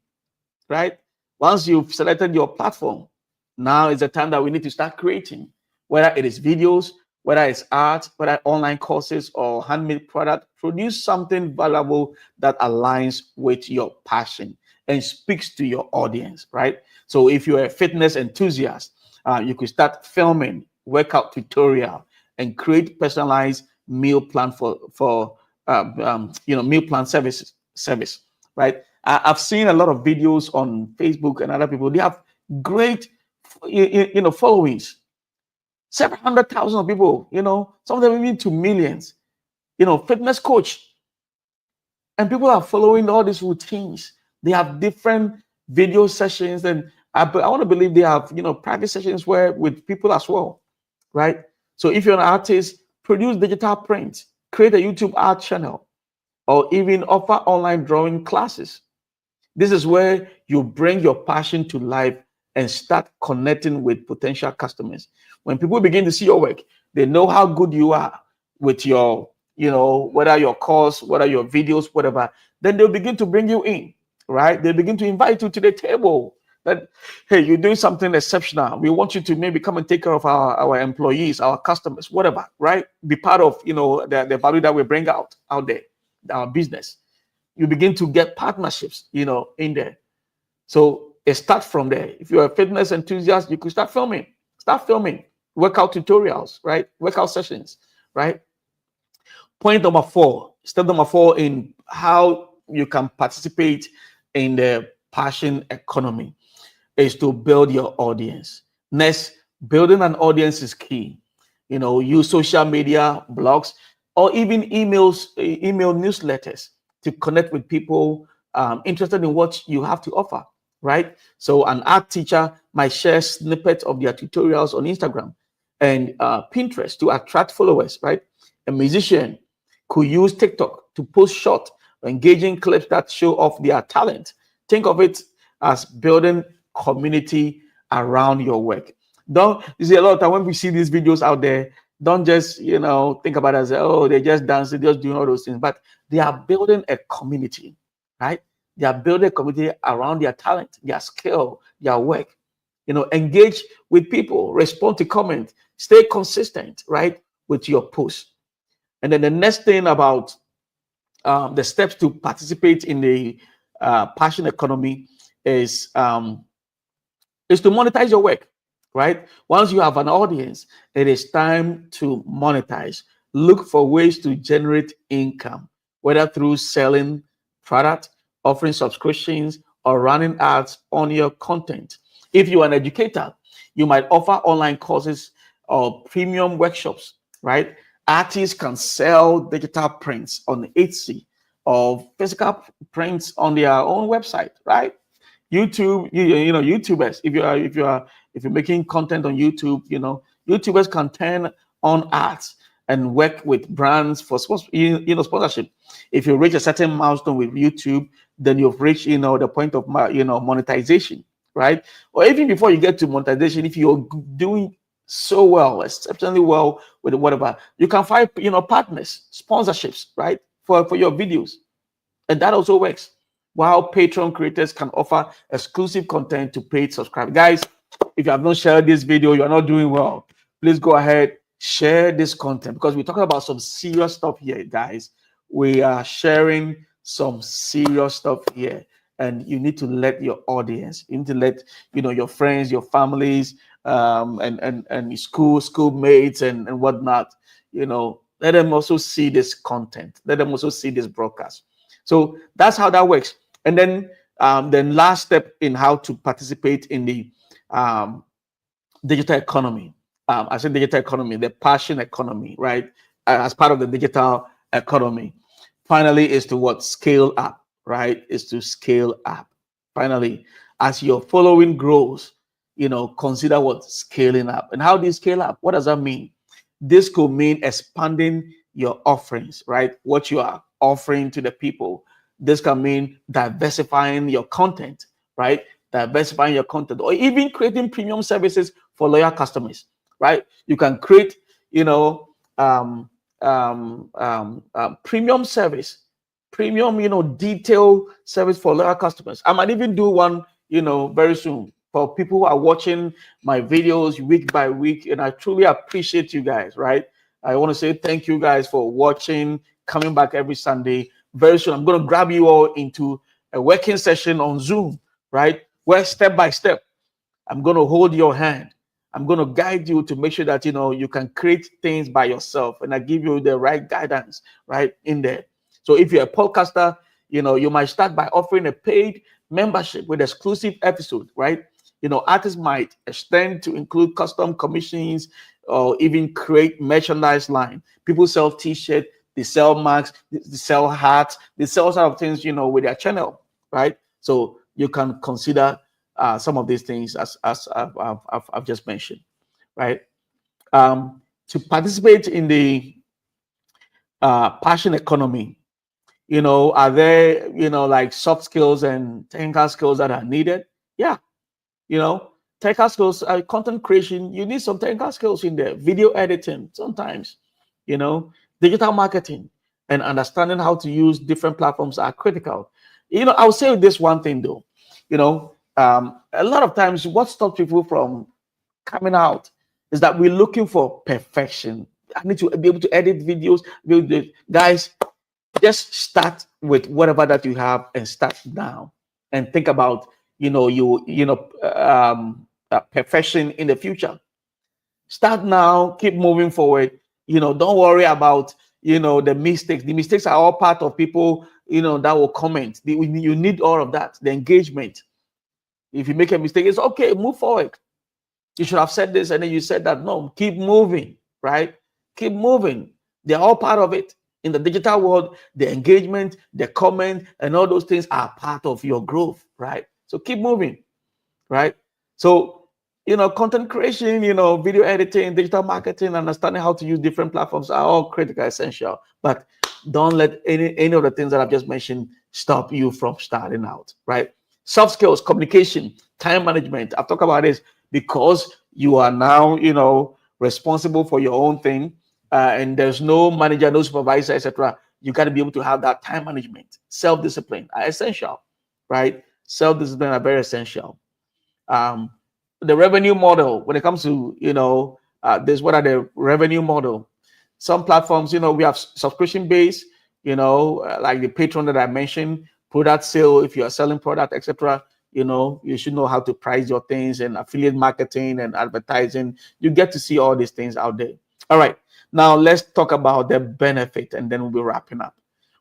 Speaker 1: right? Once you've selected your platform, now is the time that we need to start creating, whether it is videos, whether it's art, whether online courses or handmade product. Produce something valuable that aligns with your passion and speaks to your audience, right? So if you're a fitness enthusiast, you could start filming workout tutorial and create personalized meal plan for meal plan service, right? I've seen a lot of videos on Facebook and other people. They have great, followings, several hundred thousand of people. Some of them even to millions. Fitness coach, and people are following all these routines. They have different video sessions, and I want to believe they have private sessions where with people as well, right? So if you're an artist, produce digital print, create a YouTube art channel, or even offer online drawing classes. This is where you bring your passion to life and start connecting with potential customers. When people begin to see your work, they know how good you are with your, whether your course, whether your videos, whatever, then they'll begin to bring you in, right? They begin to invite you to the table. That, hey, you're doing something exceptional. We want you to maybe come and take care of our employees, our customers, whatever, right? Be part of, the value that we bring out there, our business. You begin to get partnerships, in there. So it starts from there. If you're a fitness enthusiast, you could start filming. Workout tutorials, right? Workout sessions, right? Step number four in how you can participate in the passion economy is to build your audience. Next, building an audience is key. Use social media, blogs, or even email newsletters to connect with people interested in what you have to offer, right? So an art teacher might share snippets of their tutorials on Instagram and Pinterest to attract followers, right? A musician could use TikTok to post short, engaging clips that show off their talent. Think of it as building community around your work. Don't you see a lot of time when we see these videos out there, don't just think about it as they're just dancing, just doing all those things, but they are building a community, right? They are building a community around their talent, their skill, their work. Engage with people, respond to comments, stay consistent, right, with your posts. And then the next thing about the steps to participate in the passion economy is to monetize your work, right? Once you have an audience, it is time to monetize. Look for ways to generate income, whether through selling product, offering subscriptions, or running ads on your content. If you're an educator, you might offer online courses or premium workshops, right? Artists can sell digital prints on Etsy or physical prints on their own website, right? YouTube, YouTubers. If you're making content on YouTube, YouTubers can turn on ads and work with brands for sponsorship. If you reach a certain milestone with YouTube, then you've reached the point of monetization, right? Or even before you get to monetization, if you're doing so well, exceptionally well with whatever, you can find partners, sponsorships, right, for your videos, and that also works. While Patreon creators can offer exclusive content to paid subscribers. Guys, if you have not shared this video, you are not doing well. Please go ahead, share this content because we're talking about some serious stuff here, guys. We are sharing some serious stuff here, and you need to let your audience, you need to let your friends, your families, and your schoolmates and whatnot. Let them also see this content. Let them also see this broadcast. So that's how that works. And then last step in how to participate in the um, digital economy. I said digital economy, the passion economy, right? As part of the digital economy. Finally, is to what? Scale up, right? Is to scale up. Finally, as your following grows, consider what? Scaling up. And how do you scale up? What does that mean? This could mean expanding your offerings, right? What you are offering to the people. This can mean diversifying your content, right? Diversifying your content, or even creating premium services for loyal customers, right? You can create, um, premium service, premium, detailed service for loyal customers. I might even do one, very soon for people who are watching my videos week by week, and I truly appreciate you guys, right? I want to say thank you guys for watching, coming back every Sunday. Very soon, I'm going to grab you all into a working session on Zoom, right? Where step by step, I'm going to hold your hand. I'm going to guide you to make sure that you can create things by yourself, and I give you the right guidance right in there. So if you're a podcaster, you might start by offering a paid membership with exclusive episode, right? Artists might extend to include custom commissions or even create merchandise line. People sell t-shirts, they sell mugs, they sell hats, they sell sort of things, with their channel, right? So you can consider some of these things as I've just mentioned, right? To participate in the passion economy, are there, like soft skills and technical skills that are needed? Yeah, you know, technical skills, content creation, you need some technical skills in there, video editing sometimes, you know, digital marketing and understanding how to use different platforms are critical. I'll say this one thing though, a lot of times what stops people from coming out is that we're looking for perfection. I need to be able to edit videos. Guys, just start with whatever that you have and start now and think about perfection in the future. Start now, keep moving forward. Don't worry about the mistakes. The mistakes are all part of people that will comment. You need all of that, the engagement. If you make a mistake, it's okay, move forward. You should have said this and then you said that. No, keep moving, right? Keep moving. They're all part of it. In the digital world, the engagement, the comment, and all those things are part of your growth, right? So keep moving, right? So, content creation, video editing, digital marketing, understanding how to use different platforms are all critical, essential. But don't let any of the things that I've just mentioned stop you from starting out, right? Soft skills, communication, time management. I've talked about this because you are now, responsible for your own thing, and there's no manager, no supervisor, etc. You got to be able to have that time management, self-discipline are essential, right? Self-discipline are very essential. um, the revenue model when it comes to this, what are the revenue model? Some platforms, we have subscription based, like the Patreon that I mentioned, product sale. If you are selling product, etc., you should know how to price your things, and affiliate marketing and advertising. You get to see all these things out there. All right, now let's talk about the benefit, and then we'll be wrapping up.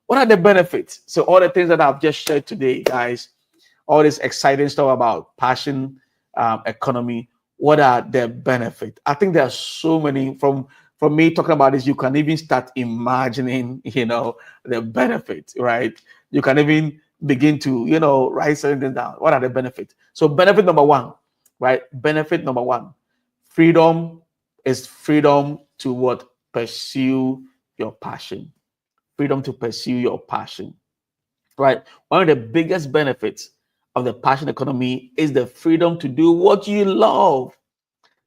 Speaker 1: What are the benefits? So all the things that I've just shared today, guys, all this exciting stuff about passion economy. What are the benefits? I think there's so many. From me talking about this, you can even start imagining, the benefits, right? You can even begin to, write something down. What are the benefits? So benefit number one, right? Benefit number one, freedom is freedom to what? Pursue your passion. Freedom to pursue your passion, right? One of the biggest benefits of the passion economy is the freedom to do what you love.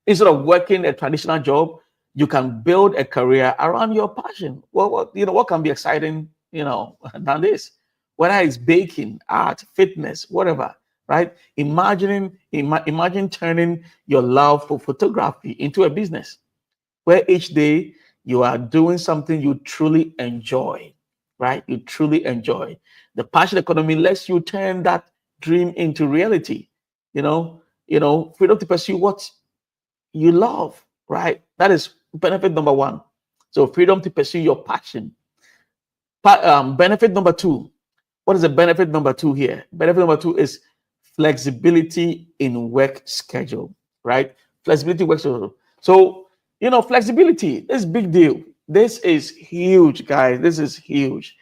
Speaker 1: Instead of working a traditional job, you can build a career around your passion. What can be exciting, than this? Whether it's baking, art, fitness, whatever, right? Imagine turning your love for photography into a business. where each day you are doing something you truly enjoy, right? You truly enjoy. The passion economy lets you turn that dream into reality. Freedom to pursue what you love, right? That is benefit number one. So freedom to pursue your passion. Benefit number two. What is the benefit number two here? Benefit number two is flexibility in work schedule, right? Flexibility work schedule. So, flexibility, this is big deal. This is huge, guys. This is huge.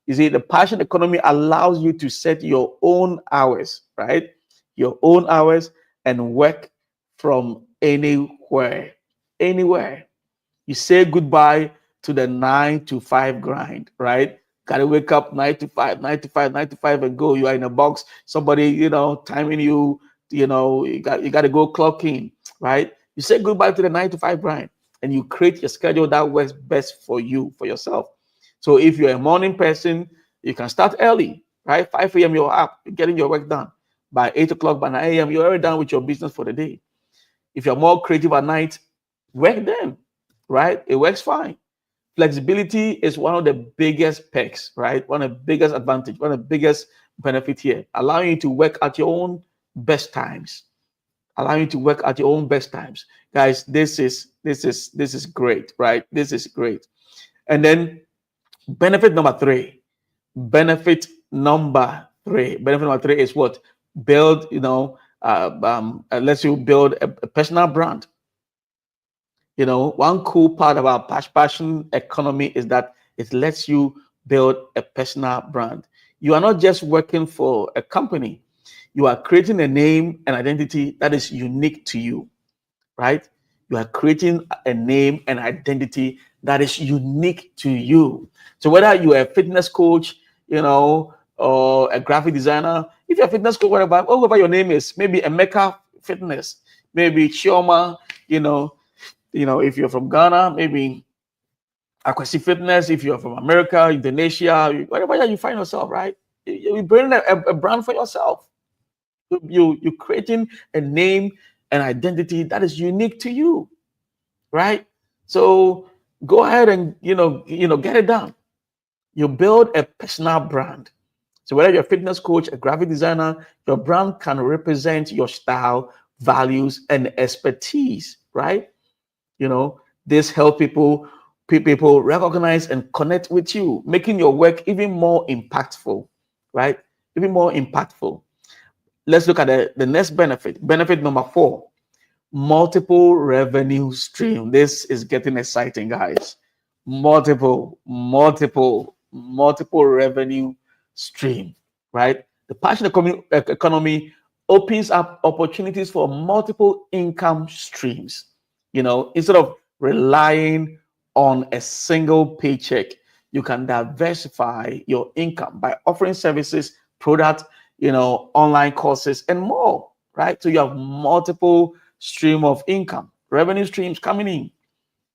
Speaker 1: You see, the passion economy allows you to set your own hours, right? Your own hours and work from anywhere. Anywhere. You say goodbye to the 9 to 5 grind, right? Gotta wake up 9 to 5, 9 to 5, 9 to 5 and go. You are in a box, somebody, timing you, you got to go clock in, right? You say goodbye to the 9 to 5 grind and you create your schedule that works best for you, for yourself. So if you're a morning person, you can start early, right? 5 a.m. you're up, getting your work done. By 8 o'clock, by 9 a.m., you're already done with your business for the day. If you're more creative at night, work then, right? It works fine. Flexibility is one of the biggest perks, right? One of the biggest advantage, one of the biggest benefit here, allowing you to work at your own best times, allowing you to work at your own best times. Guys, this is great, right? This is great. And then benefit number three, benefit number three is what? Build, lets you build a personal brand. One cool part about passion economy is that it lets you build a personal brand. You are not just working for a company, you are creating a name and identity that is unique to you, right? You are creating a name and identity that is unique to you. So whether you're a fitness coach, or a graphic designer, if you're a fitness coach, whatever your name is, maybe Emeka Fitness, maybe Chioma, you know, if you're from Ghana, maybe Akwasi Fitness. If you're from America, Indonesia, wherever you find yourself, right? You're building a brand for yourself. You're creating a name and identity that is unique to you, right? So go ahead and get it done. You build a personal brand. So whether you're a fitness coach, a graphic designer, your brand can represent your style, values, and expertise, right? This help people recognize and connect with you, making your work even more impactful, right? Even more impactful. Let's look at the next benefit number four: multiple revenue stream. This is getting exciting, guys. Multiple revenue stream, right? The passion economy opens up opportunities for multiple income streams. Instead of relying on a single paycheck, you can diversify your income by offering services, products, online courses, and more, right? So you have multiple stream of income, revenue streams coming in.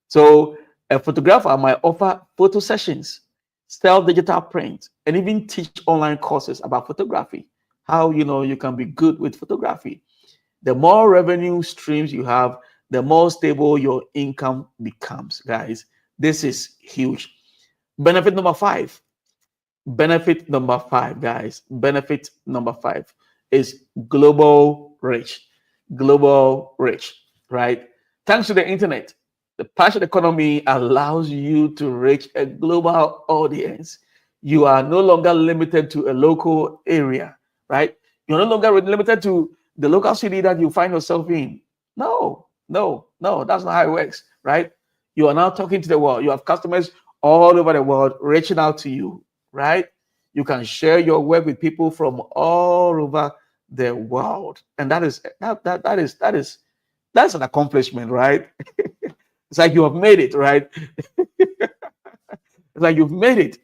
Speaker 1: So a photographer might offer photo sessions, sell digital print, and even teach online courses about photography. How you can be good with photography. The more revenue streams you have, the more stable your income becomes, guys. This is huge. Benefit number five. Benefit number five, guys. Benefit number five is global reach. Global reach, right? Thanks to the internet, the passion economy allows you to reach a global audience. You are no longer limited to a local area, right? You're no longer limited to the local city that you find yourself in. No, no, no, that's not how it works, right? You are now talking to the world. You have customers all over the world reaching out to you, right? You can share your work with people from all over the world, and that's an accomplishment, right? It's like you have made it, right? It's like you've made it.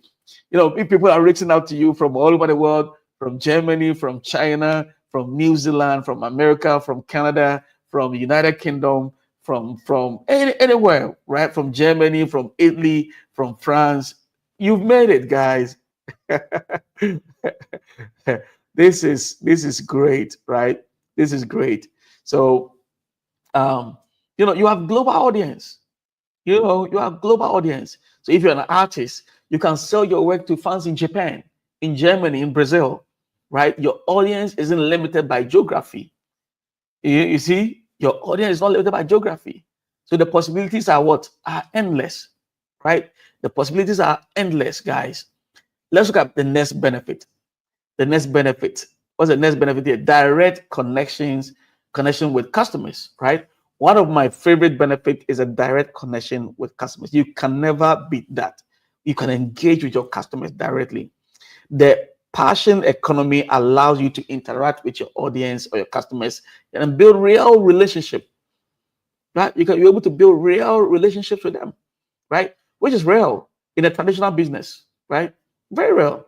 Speaker 1: If people are reaching out to you from all over the world, from Germany, from China, from New Zealand, from America, from Canada, from the United Kingdom, from anywhere, right? From Germany, from Italy, from France. You've made it, guys. This is great, right? This is great. So you have global audience. You have global audience. So if you're an artist, you can sell your work to fans in Japan, in Germany, in Brazil, right? Your audience isn't limited by geography. You see, your audience is not limited by geography. So the possibilities are what? Are endless, right? The possibilities are endless, guys. Let's look at the next benefit. The next benefit. What's the next benefit here? Direct connection with customers, right? One of my favorite benefit is a direct connection with customers. You can never beat that. You can engage with your customers directly. The passion economy allows you to interact with your audience or your customers and build real relationship, right? You're able to build real relationships with them, right? Which is real in a traditional business, right? Very real.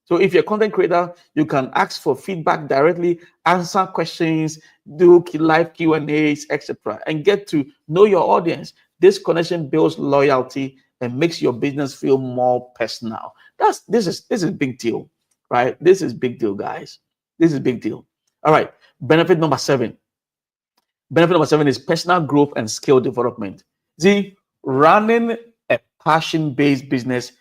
Speaker 1: So if you're a content creator, you can ask for feedback directly, answer questions, do live Q&As, etc., and get to know your audience. This connection builds loyalty and makes your business feel more personal. This is big deal, right? This is big deal, guys. This is big deal. All right. Benefit number 7. Benefit number 7 is personal growth and skill development. See, running a passion-based business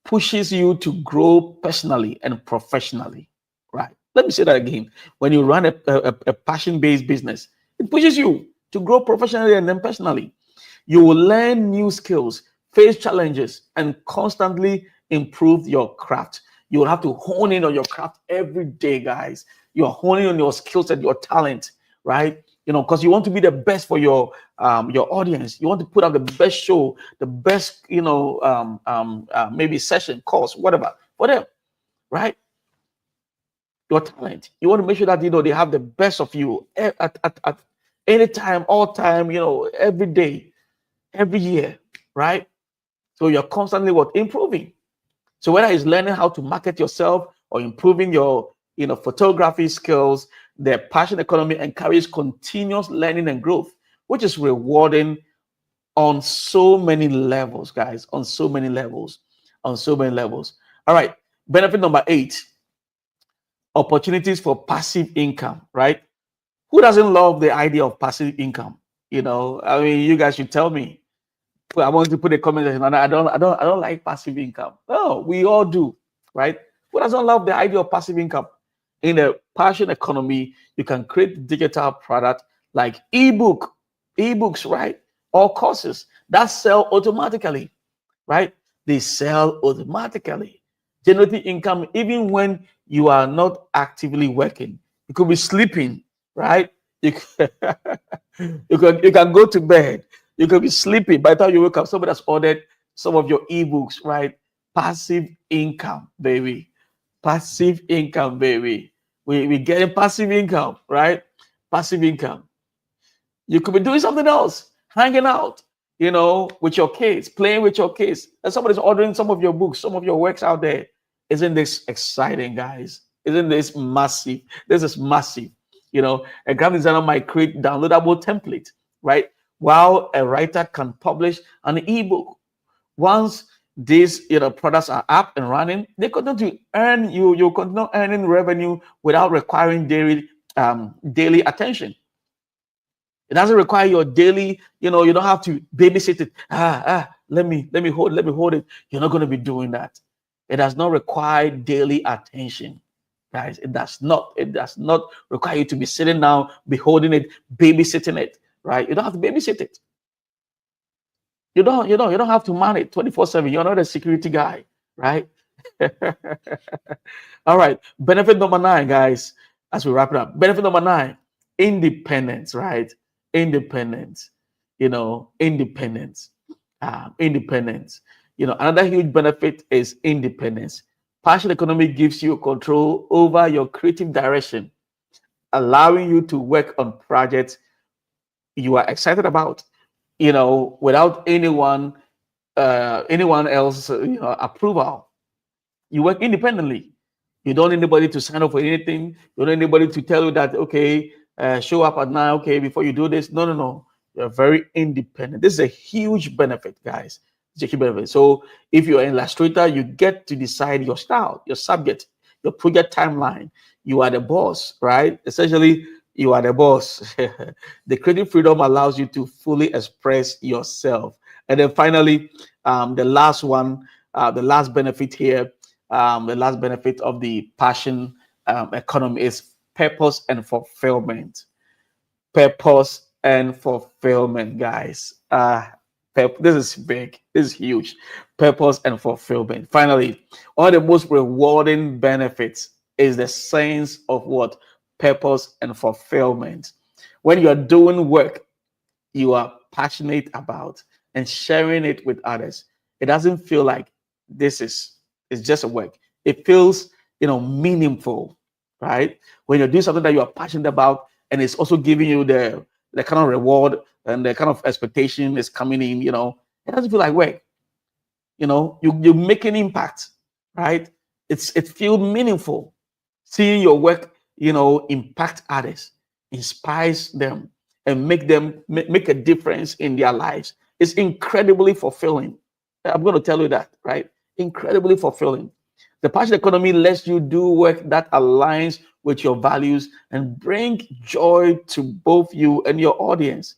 Speaker 1: pushes you to grow personally and professionally, right? Let me say that again. When you run a passion-based business, it pushes you to grow professionally and then personally. You will learn new skills, face challenges, and constantly improve your craft. You will have to hone in on your craft every day, guys. You're honing on your skill set, your talent, right? Because you want to be the best for your audience. You want to put out the best show, the best, maybe session, course, whatever, for them, right? Your talent. You want to make sure that they have the best of you at any time, all time, every day, every year, right? So you're constantly improving. So whether it's learning how to market yourself or improving your photography skills, the passion economy encourages continuous learning and growth, which is rewarding on so many levels, guys, on so many levels, on so many levels. All right. Benefit number 8, opportunities for passive income, right? Who doesn't love the idea of passive income? I mean, you guys should tell me. I want to put a comment section. I don't like passive income. No, we all do, right? Who doesn't love the idea of passive income? In a passion economy, you can create digital product like ebooks, right? Or courses that sell automatically, right? They sell automatically, generating income even when you are not actively working. You could be sleeping, right? You can, you can go to bed. You could be sleeping. By the time you wake up, somebody has ordered some of your ebooks, right? Passive income, baby. Passive income, baby. We getting passive income, right? Passive income. You could be doing something else, hanging out, with your kids, playing with your kids, and somebody's ordering some of your books, some of your works out there. Isn't this exciting, guys? Isn't this massive? This is massive. A graphic designer might create downloadable template, right? While a writer can publish an ebook. Once these products are up and running, they continue to earn you continue earning revenue without requiring daily attention. It doesn't require your daily, you don't have to babysit it. Let me hold it. You're not going to be doing that. It does not require daily attention, guys. It does not require you to be sitting down, be holding it, babysitting it, right? You don't have to babysit it. You don't have to man it 24/7. You're not a security guy, right? All right. Benefit number 9, guys, as we wrap it up. Benefit number 9, independence, right? Independence, independence. Independence. Another huge benefit is independence. Passion economy gives you control over your creative direction, allowing you to work on projects you are excited about, without anyone else approval. You work independently. You don't need anybody to sign up for anything. You don't need anybody to tell you that, okay, show up at 9, okay, before you do this. No, no, no. You're very independent. This is a huge benefit, guys. It's a huge benefit. So if you're an illustrator, you get to decide your style, your subject, your project timeline. You are the boss, right? Essentially, you are the boss. The creative freedom allows you to fully express yourself And then finally, the last one, the last benefit here, the last benefit of the passion economy is purpose and fulfillment. Purpose and fulfillment, guys. This is big. This is huge. Purpose and fulfillment. Finally, one of the most rewarding benefits is the sense of what? Purpose and fulfillment. When you are doing work you are passionate about and sharing it with others, it doesn't feel like this is it's just a work. It feels meaningful, right? When you're doing something that you are passionate about and it's also giving you the kind of reward and the kind of expectation is coming in, it doesn't feel like work. You make an impact, right? It feels meaningful. Seeing your work, impact others, inspires them, and make a difference in their lives. It's incredibly fulfilling. I'm going to tell you that, right? Incredibly fulfilling. The passion economy lets you do work that aligns with your values and bring joy to both you and your audience.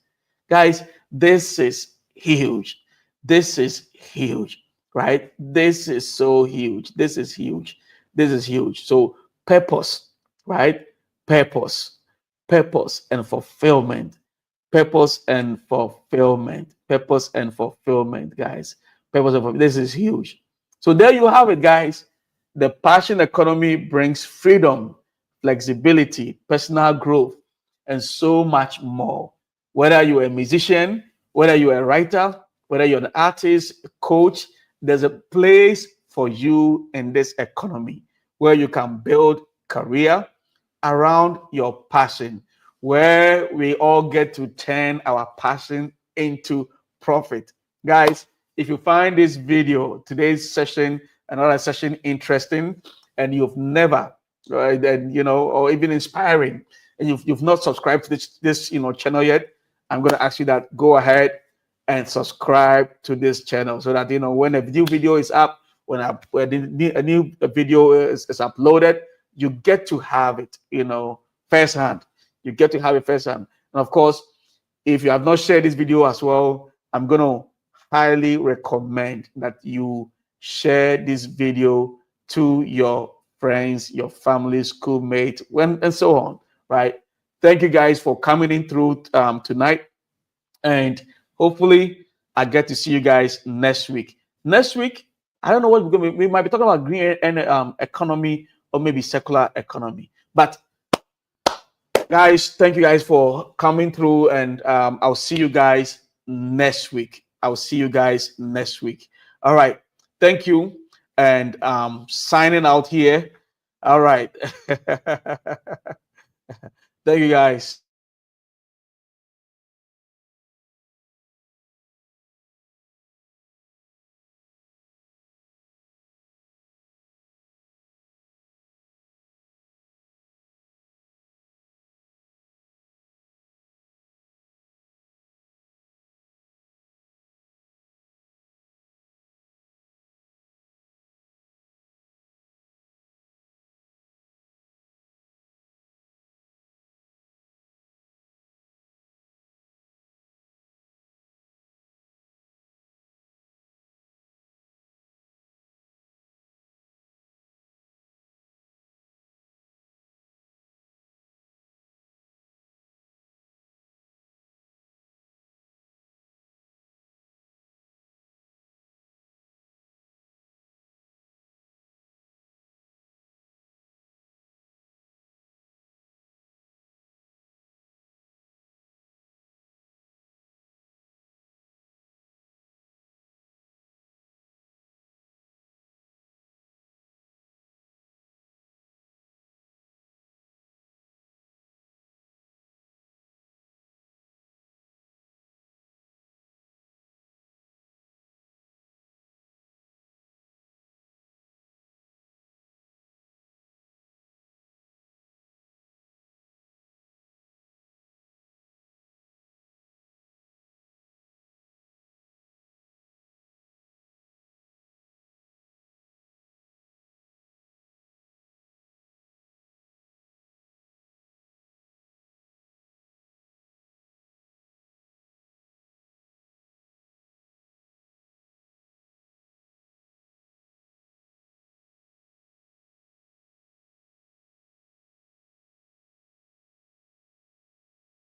Speaker 1: Guys, this is huge. This is huge, right? This is so huge. This is huge. This is huge. So, purpose, right? Purpose, purpose and fulfillment. Purpose and fulfillment. Purpose and fulfillment, guys. Purpose and fulfillment. This is huge. So, there you have it, guys. The passion economy brings freedom, flexibility, personal growth, and so much more. Whether you're a musician, whether you're a writer, whether you're an artist, a coach, there's a place for you in this economy where you can build career around your passion, where we all get to turn our passion into profit. Guys, if you find this video, today's session, another session interesting, and you've never, right, and or even inspiring, and you've not subscribed to this channel yet, I'm going to ask you that go ahead and subscribe to this channel so that when a new video is up, when a new video is uploaded, you get to have it, firsthand. You get to have it firsthand. And of course, if you have not shared this video as well, I'm going to highly recommend that you share this video to your friends, your family, schoolmates, and so on, right? Thank you guys for coming in through tonight. And hopefully, I get to see you guys next week. Next week, I don't know what we might be talking about green economy or maybe circular economy. But guys, thank you guys for coming through, and I'll see you guys next week. I'll see you guys next week. All right. Thank you. And signing out here. All right. Thank you guys.